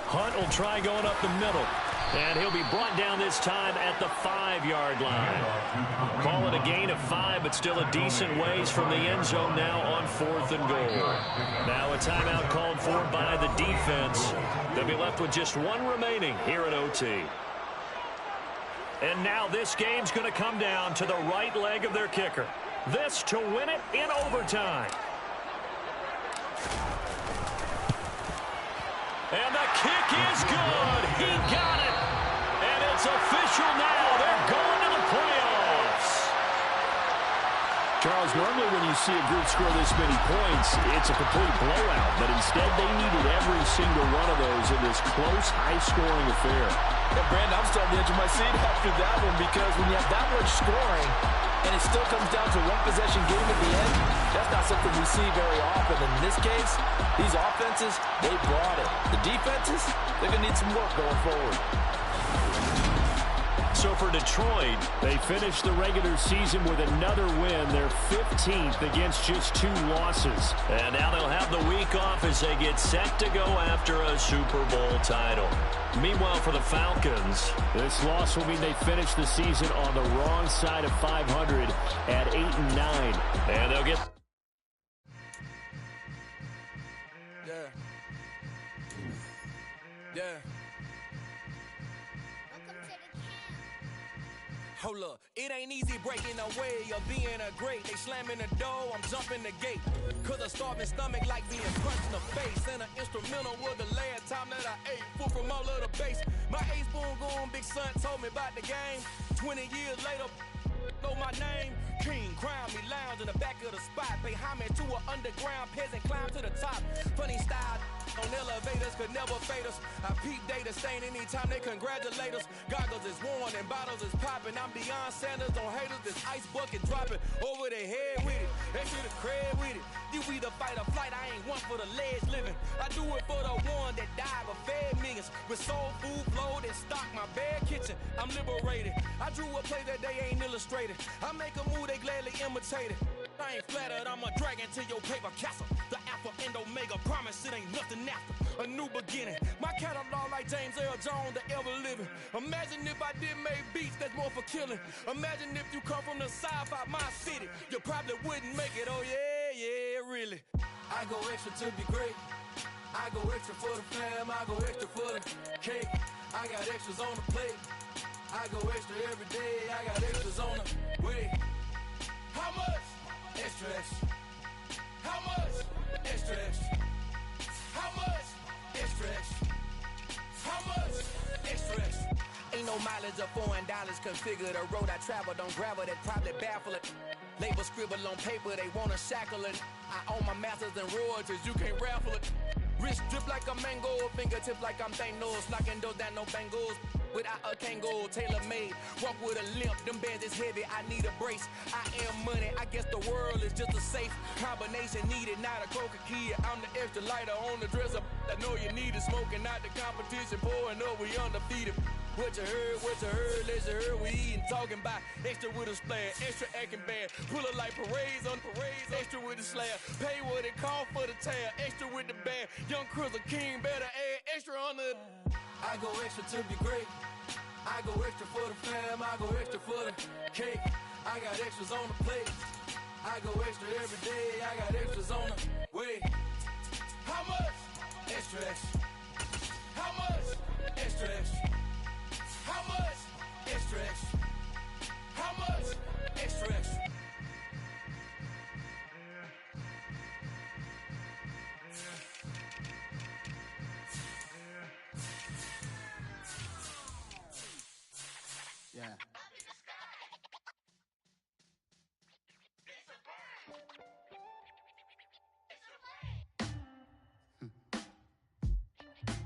Hunt will try going up the middle. And he'll be brought down this time at the 5-yard line. Call it a gain of 5, but still a decent ways from the end zone now on 4th and goal. Now a timeout called for by the defense. They'll be left with just 1 remaining here at OT. And now this game's going to come down to the right leg of their kicker. This to win it in overtime. And the kick is good. He got it. And it's official now. They're going to the playoffs. Charles, normally when you see a group score this many points, it's a complete blowout. But instead, they needed every single one of those in this close, high-scoring affair. Yeah, Brandon, I'm starting to edge of my seat after that one because when you have that much scoring and it still comes down to 1-possession game at the end, that's not something we see very often. In this case, these offenses, they brought it. The defenses, they're going to need some work going forward. So for Detroit, they finished the regular season with another win. They're 15th against just 2 losses. And now they'll have the week off as they get set to go after a Super Bowl title. Meanwhile, for the Falcons, this loss will mean they finish the season on the wrong side of 500 at 8-9. And they'll get... Yeah. Hold up, it ain't easy breaking away or being a great. They slamming the door, I'm jumping the gate. Cause a starving stomach like being punched in the face. And an instrumental was the last time that I ate. Food from all of the base. My A-spoon going big son told me about the game. 20 years later, know my name. King, crown me, lounge in the back of the spot. Pay homage to an underground peasant, climb to the top. Funny style on elevators could never fade us. I peep data stain anytime they congratulate us. Goggles is worn and bottles is popping. I'm beyond Sanders on haters. This ice bucket dropping over their head with it. They should have cred with it. You either fight or flight. I ain't one for the ledge living. I do it for the one that died but fed millions. With soul food flowed and stock my bad kitchen. I'm liberated. I drew a play that they ain't illustrated. I make a move they gladly imitated. I ain't flattered. I'm a dragon to your paper castle. The Alpha and Omega, promise it ain't nothing after. A new beginning. My catalog like James Earl Jones, the ever living. Imagine if I did make beats that's more for killing. Imagine if you come from the sci-fi, my city. You probably wouldn't make it, oh yeah, really. I go extra to be great. I go extra for the fam, I go extra for the cake. I got extras on the plate. I go extra every day, I got extras on the way. How much? Extra, extra. How much? Extra, extra. How much? Extra, extra. How much? Extra, extra. Ain't no mileage of $4 configure the road I travel. Don't gravel that probably baffle it. Label scribble on paper, they wanna shackle it. I own my masters and royalties, you can't raffle it. Wrist drip like a mango, fingertip like I'm Thanos. Knocking those down, no bangles. Without a Kango, tailor-made. Walk with a limp, them bands is heavy, I need a brace. I am money, I guess the world is just a safe combination needed, not a coca key. I'm the extra lighter on the dresser. I know you need it, smoking out the competition, pouring up, we undefeated. What you heard, let's you heard, we eating, talking about extra with a splash, extra acting bad, pull it like parades on parades, extra with the slab, pay what it cost for the tab, extra with the band, young Chris a king, better add extra on the. I go extra to be great, I go extra for the fam, I go extra for the cake, I got extras on the plate, I go extra every day, I got extras on the way. How much? Extra, extra. How much? Extra, extra. How much? Extra, extra. How much? Extra, extra. Yeah.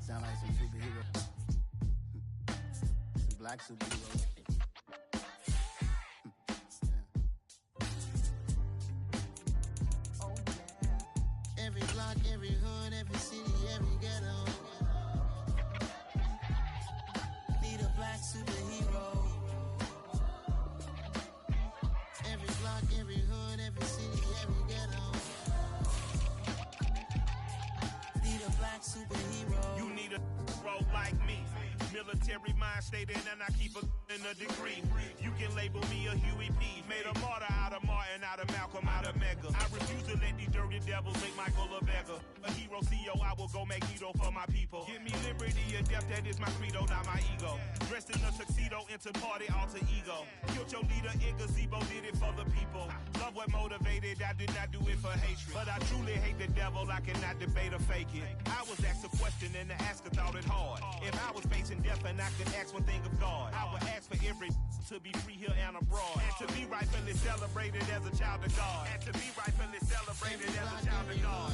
Sound like some superhero. Some black superhero. Oh yeah. Every block, every hood, every city, every ghetto. Need a black superhero. Every block, every hood, every city, every ghetto. Need a black superhero. You need a role like me. Military mind stated, and I keep in a degree. You can label me a Huey P. Made a martyr out of Martin, out of Malcolm, out of Mega. I refuse to let these dirty devils make Michael a beggar. A hero CEO, I will go Magneto for my people. Give me liberty or death, that is my credo, not my ego. Dressed in a tuxedo, into party, alter ego. Killed your leader in gazebo, did it for the people. Love what motivated, I did not do it for hatred. But I truly hate the devil, I cannot debate or fake it. I was asked a question and the asker thought it hard. If I was facing death and I could ask one thing of God, I would ask for every to be free here and abroad, and to be rightfully celebrated as a child of God, and to be rightfully celebrated as a child of God.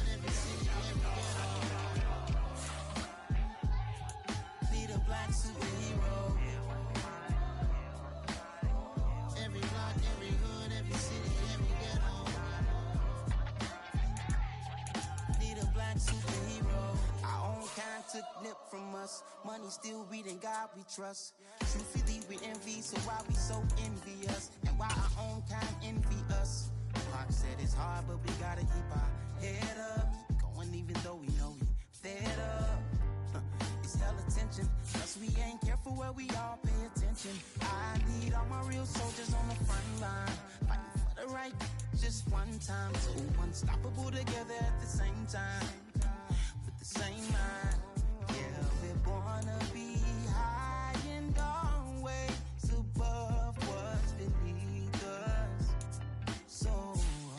Need a black superhero. Every block, every hood, every city, every ghetto. Need a black superhero. Our own kind took nip from us. Money still reading God we trust. Truthfully we envy, so why we so envious? And why our own kind envy us? Pac said it's hard, but we gotta keep our head up. Going even though we know we fed up. It's hell attention, plus we ain't careful where we all pay attention. I need all my real soldiers on the front line, fighting for the right just one time. So unstoppable together at the same time, with the same mind. Yeah, we're gonna be high and always above what's beneath us. So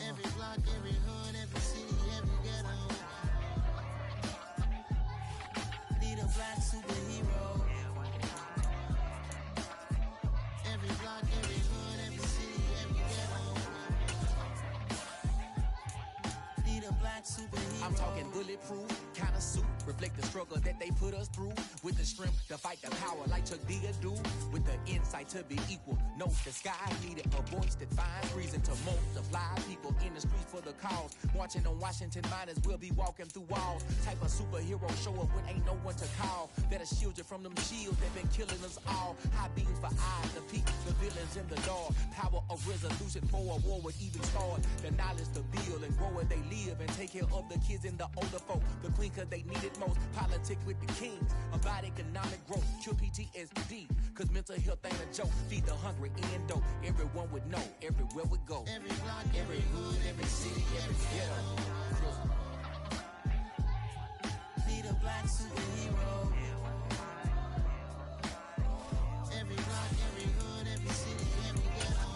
every block, every hood, every city, every ghetto. Need a black superhero. Every block, every hood, every city, every ghetto. Need a black superhero. I'm talking bulletproof kind of suit. reflect the struggle that they put us through. With the strength to fight the power like Chuck D do. With the insight to be equal. Note the sky needed a voice that finds reason to multiply. People in the streets for the cause. Marching on Washington miners will be walking through walls. Type of superhero show up when ain't no one to call. That'll shield you from them shields that been killing us all. High beams for eyes to peek the villains in the dark. Power of resolution for a war would even start. The knowledge to build and grow where they live and take care of the kids and the older folk. The queen cause they need it most. Politics with the kings. About economic growth. Cure PTSD. Cause mental health ain't a joke. Feed the hungry and dope. Everyone would know. Everywhere we go. Every block, every hood, every city, every ghetto. Need a black superhero. Every block, every hood, every city, every ghetto.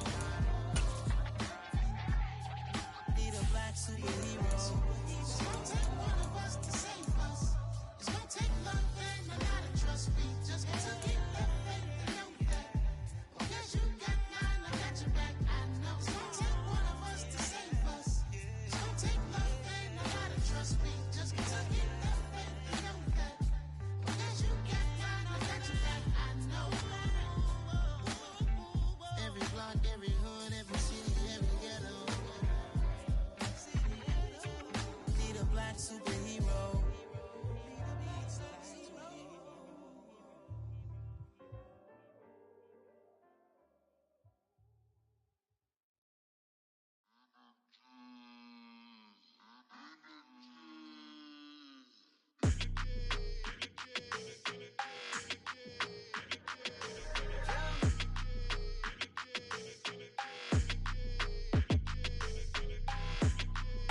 Need a black superhero. It's gonna take one of us to save us. It's gonna take love and a lot of trust. We just got to get that faith and know that. Because you got mine, I got your back. I know. It's gonna take one of us to save us. It's gonna take love and a lot of trust. We just got to get that faith and know that. Because you got mine, I got your back. I know. Every block, every hood, every city, every ghetto. Need a black superhero.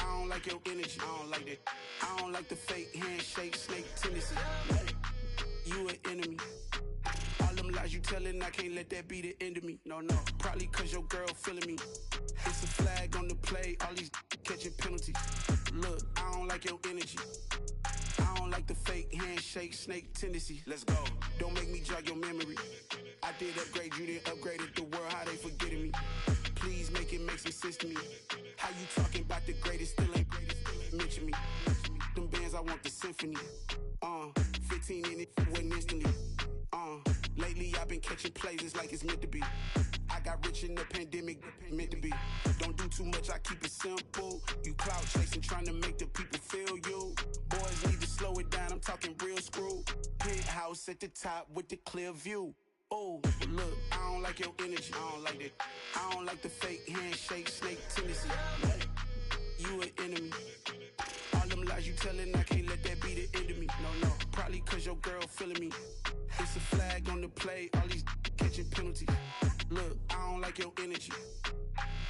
I don't like your energy, I don't like that. I don't like the fake handshake, snake tendency. You an enemy. All them lies you telling, I can't let that be the end of me. No, probably cause your girl feeling me. It's a flag on the play, all these catching penalties. Look, I don't like your energy. I don't like the fake handshake, snake tendency. Let's go. Don't make me jog your memory. I did upgrade, you didn't upgrade it. The world, how they forgetting me. Please make it make some sense to me. How you talking about the greatest, still ain't greatest, mention me. Them bands, I want the symphony. 15 in it, wasn't instantly. Lately I've been catching plays, it's like it's meant to be. I got rich in the pandemic, meant to be. Don't do too much, I keep it simple. You clout chasing, trying to make the people feel you. Boys need to slow it down, I'm talking real screw. Penthouse at the top with the clear view. Oh, look, I don't like your energy, I don't like that. I don't like the fake handshake, snake tendency. You an enemy. All them lies you telling, I can't let that be the end of me. No, probably cause your girl feeling me. It's a flag on the play, all these catching penalties. Look, I don't like your energy.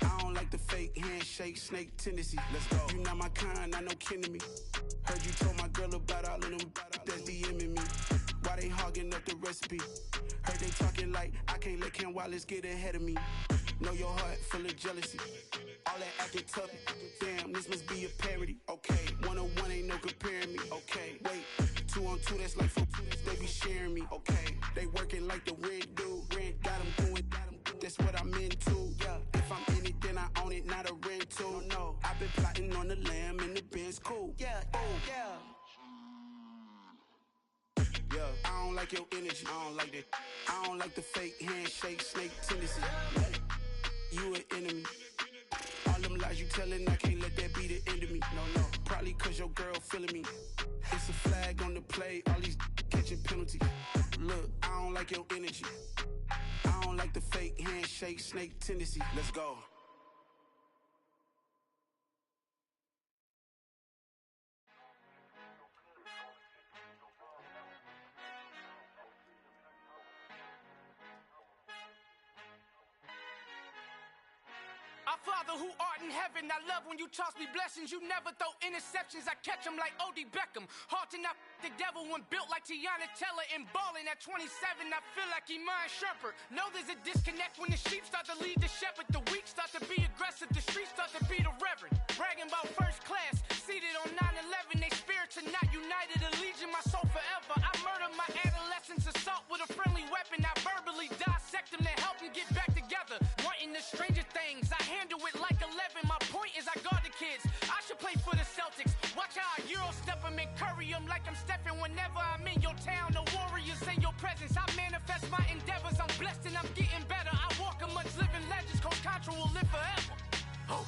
I don't like the fake handshake, snake tendency. Let's go. You not my kind, not no kin to me. Heard you told my girl about all of them that's DMing me. Why they hogging up the recipe? Heard they talking like I can't let Ken Wallace get ahead of me. Know your heart full of jealousy. All that acting tough, damn, this must be a parody. Okay, 1-on-1 ain't no comparing me. Okay, wait, 2-on-2, that's like 4, they be sharing me. Okay, they working like the rent do. Rent got them doing, that's what I'm into. Yeah, if I'm in it, then I own it, not a rental. No, I've been plotting on the lamb and the Benz cool. Yeah, yeah. I don't like your energy, I don't like that. I don't like the fake handshake, snake tendency. You an enemy. All them lies you telling, I can't let that be the end of me. No, probably cause your girl feeling me. It's a flag on the play, all these catching penalties. Look, I don't like your energy. I don't like the fake handshake, snake tendency. Let's go. Our Father who art in heaven, I love when you toss me blessings. You never throw interceptions, I catch them like O.D. Beckham. Hard to not the devil when built like Tiana Teller and balling at 27, I feel like Iman Shumpert. Know there's a disconnect when the sheep start to lead the shepherd. The weak start to be aggressive, the streets start to be the reverend. Bragging about first class, seated on 9/11. They spirits are not united, a legion, my soul forever. I murder my adolescence, assault with a friendly weapon. I verbally dissect them to help them get back together. Wanting the stranger things, I handle it like 11. My point is I guard the kids. I should play for the Celtics. Watch how I Euro step them in curve. Curry 'em like I'm Stephen whenever I'm in your town. The Warriors in your presence. I manifest my endeavors. I'm blessed and I'm getting better. I walk amongst living legends. Coach Contra will live forever. Oh.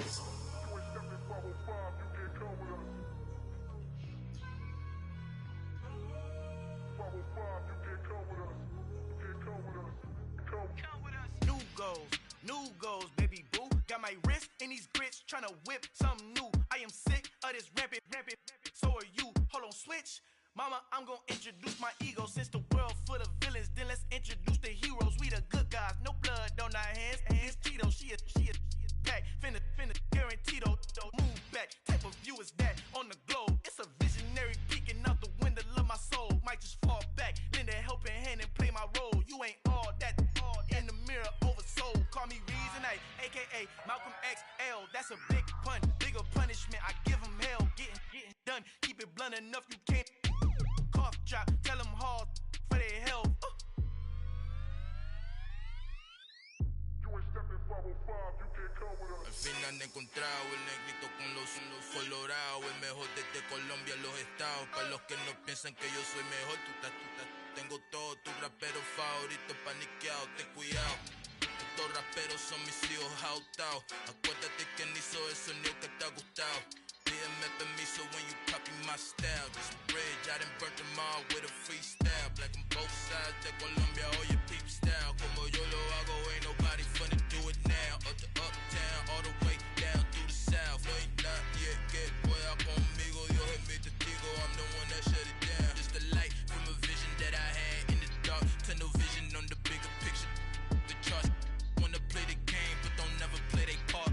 New goals, baby boo. Got my wrist in these grits, tryna whip something new. I am sick of this rampant. So are you. Hold on, switch. Mama, I'm gonna introduce my ego. Since the world full of villains, then let's introduce the heroes. We the good guys, no blood on our hands. Hands Tito, she a pack. Finna, guaranteed. Move back. Type of view is that on the globe? It's a visionary peeking out the window of my soul. Might just fall back, lend a helping hand and play my role. You ain't all that. In the mirror, oversold. Call me Reason A, aka Malcolm XL. That's a big pun, bigger punishment. I give him hell, getting done. Keep it blunt enough, you can't. Cough drop, tell them hard for their health. Al fin han encontrado el negrito con los colorados, el mejor desde Colombia, los estados. Para los que no piensan que yo soy mejor, tengo todo, tu rapero favorito paniqueado, ten cuidado. Estos raperos son mis hijos jautados. Acuérdate quién hizo el sonido que te ha gustado. Pídeme permiso when you copy my style. This bridge, I done burnt them all with a freestyle. Black on both sides de Colombia, oye peep style. Como yo lo hago, ain't nobody finna do it now. Up to uptown, all the way down through the south. No ain't not yet, que pueda conmigo. Dios es mi testigo, I'm the one that shut it down. Just a light from a vision that I had in the dark. Tunnel vision on the bigger picture. The charts wanna play the game, but don't never play their part.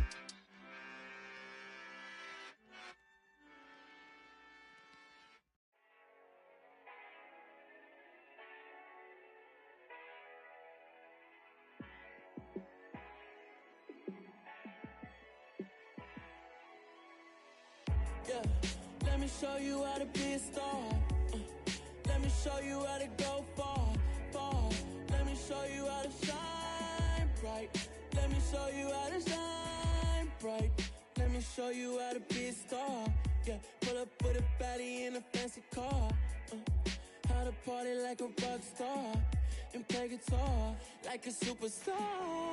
Yeah, let me show you how to be a star. Let me show you how to go far. Let me show you how to shine bright. Let me show you how to shine bright. Let me show you how to be a star. Yeah, pull up with a baddie in a fancy car. How to party like a rock star and play guitar like a superstar.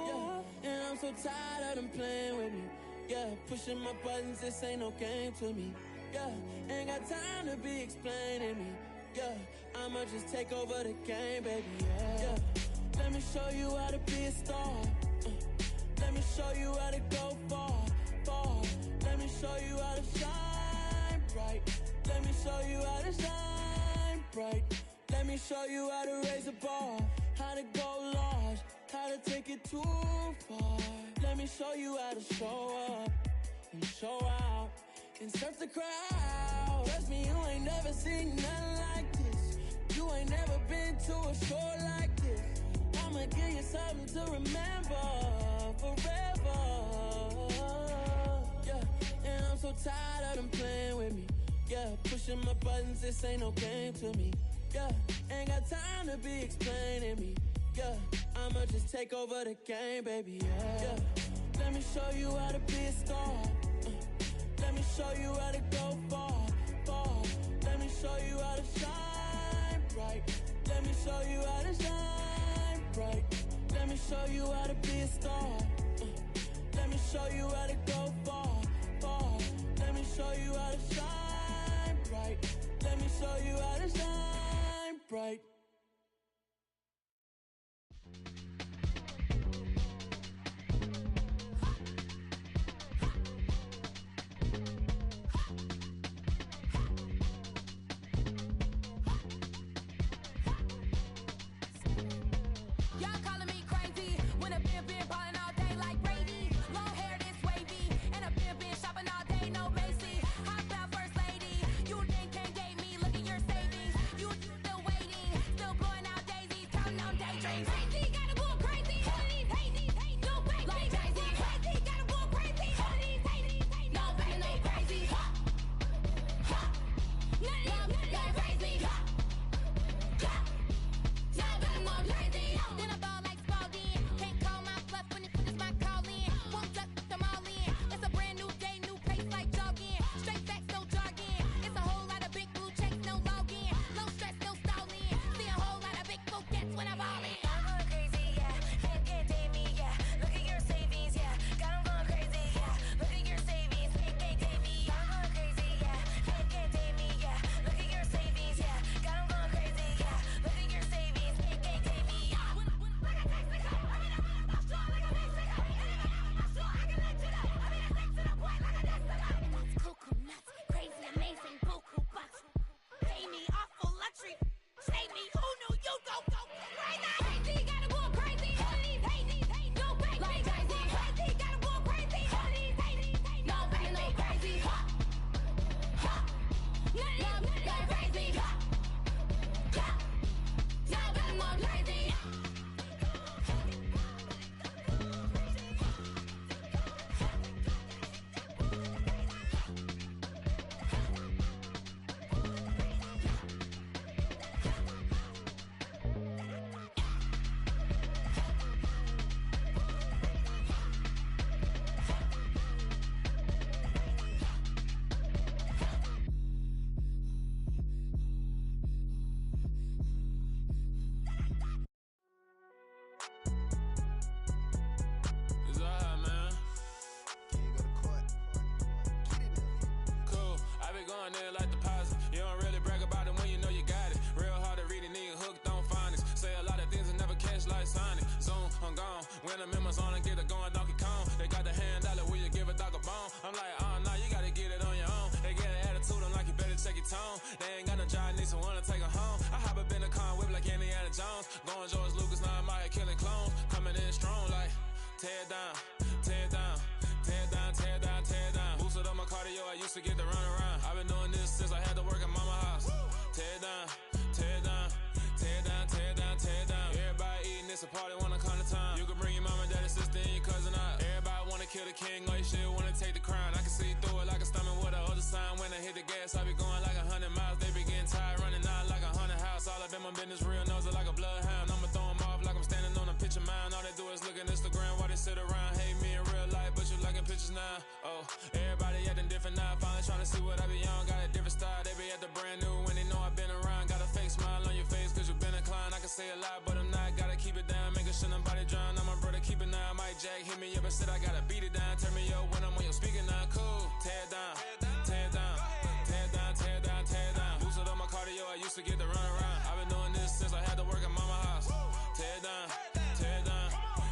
Yeah, and I'm so tired of them playing with me. Yeah, pushing my buttons, this ain't no game to me. Yeah, ain't got time to be explaining me. Yeah, I'ma just take over the game, baby. Yeah, let me show you how to be a star. Let me show you how to go far. Let me show you how to shine bright. Let me show you how to shine bright. Let me show you how to raise a bar, how to go large, how to take it too far. Let me show you how to show up and show out and surf the crowd. Trust me, you ain't never seen nothing like this. You ain't never been to a show like this. I'ma give you something to remember forever. Yeah, and I'm so tired of them playing with me. Yeah, pushing my buttons, this ain't no game to me. Yeah, ain't got time to be explaining me. Yeah, I'ma just take over the game, baby. Yeah, let me show you how to be a star. Let me show you how to go far. Let me show you how to shine bright. Let me show you how to shine bright. Let me show you how to be a star. Let me show you how to go far. Let me show you how to shine bright. Let me show you how to shine bright. shake your tone. They ain't got no job, need someone to take her home. I hop up in the car, whip like Indiana Jones. Going George Lucas, now I'm out here killing clones. Coming in strong like, tear it down, tear it down. Tear it down, tear it down, tear it down. Boosted up my cardio, I used to get to run around. I've been doing this since I had to work at mama house. Tear it down, tear it down, tear it down, tear it down, tear it down. Everybody eating, it's a party, wanna come to time. You can bring your mama, daddy, sister, and your cousin out. Everybody wanna kill the king, or you shit wanna take the crown. I can see through it like a stomach with a other sign. When I hit the gas, I be going like 100 miles. They be getting tired, running out like 100 house. All up in my business, real nose like a bloodhound. I'ma throw them off like I'm standing on a picture mound. All they do is look at Instagram while they sit around. Hate me in real life, but you liking pictures now. Oh, everybody acting different now. Finally trying to see what I be on. Got a different style, they be at the brand new when they know I've been around. Got a fake smile on your face cause you been inclined. I can say a lot, but I'm not. Gotta keep it down, making sure nobody drown. I'm my brother, keep it now. Mike Jack hit me up and said I gotta beat it down. Turn me up when I'm on your speaker now. Cool, tear it down, tear it down, tear it down, tear it down, tear it down. Boosted up my cardio, I used to get to run around. I've been doing this since I had to work at mama house. Tear it down, tear it down,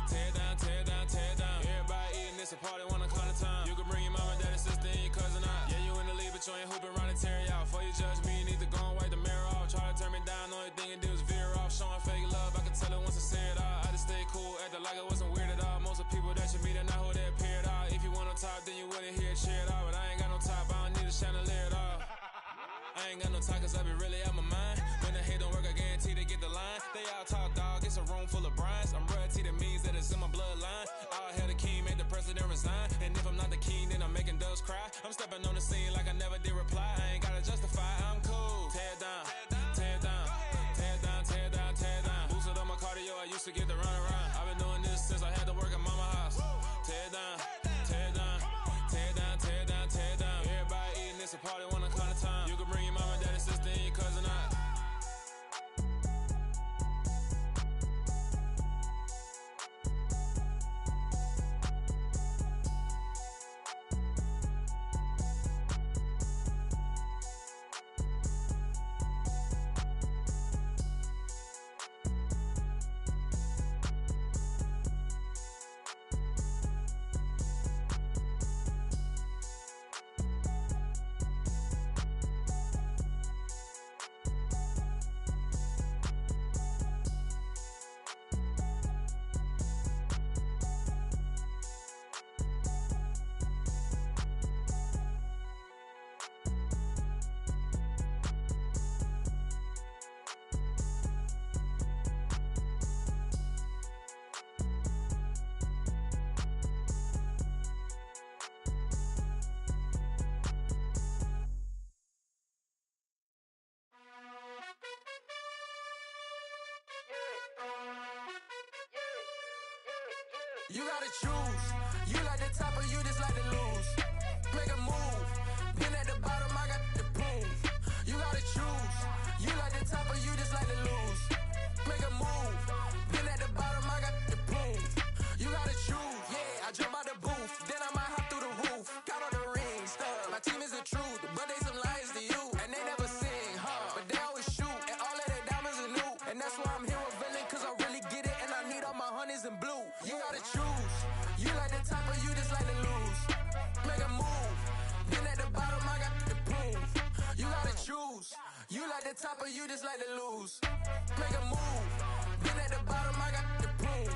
tear it down, tear it down, tear it down. Everybody eating, it's a party, wanna come to time. You can bring your mama, daddy, sister, and your cousin out. Yeah, you in the lead, but you ain't hooping around and tear it out. Before you judge me, you need to go and wipe the mirror off. Try to turn me down, the only thing it did was veer off. Showing fake love, I can tell it once I say it all. I just stay cool, acting like it wasn't weird at all. Most of the people that you meet are not who they appear at all. If you want on top, then you wouldn't hear it cheer at all. But I ain't got no top, I don't need a chandelier at all. I ain't got no talk cause I be really out my mind. When the hate don't work, I guarantee they get the line. They all talk dog, it's a room full of brinds. I'm royalty, that means that it's in my bloodline. All hell the king, made the president resign. And if I'm not the king, then I'm making doves cry. I'm stepping on the scene like I never did reply. I ain't gotta justify, I'm cool. Tear it down, tear it down, tear it down, tear it down, tear it down. Boosted up my cardio, I used to get to run around. I've been doing this since I had to work at mama house. Tear it down, tear it down, tear it down, tear it down, tear it down. Everybody eating, it's a party, wanna come to time. You can bring your mama, daddy, sister, and your cousin out. You gotta choose. You like the top or you just like to lose. Make a move. Been at the bottom, I got the proof. You gotta choose. You like the top or you just like to lose. Make a move. Been at the bottom, I got the proof. You gotta choose. Yeah, I jump out the booth. Then I might hop through the roof. Count on the rings. My team is the truth, but they some liars to you. And they never sing, but they always shoot. And all of their diamonds are new. And that's why I'm here with villain, cause I really get it. And I need all my honeys in blue. You gotta choose. You like the top or you just like to lose. Make a move. Been at the bottom, I got the proof. You gotta choose. You like the top or you just like to lose. Make a move. Been at the bottom, I got the proof.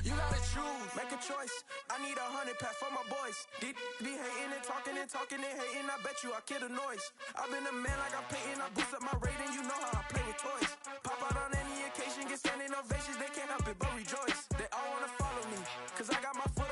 You gotta choose. Make a choice. I need 100 pack for my boys. Be hating and talking and talking and hating. I bet you I kill the noise. I've been a man like I'm Peyton. I boost up my rating. You know how I play with toys. Pop out on any occasion, get standing ovations. They can't help it but rejoice. They all wanna follow me, cause I got my foot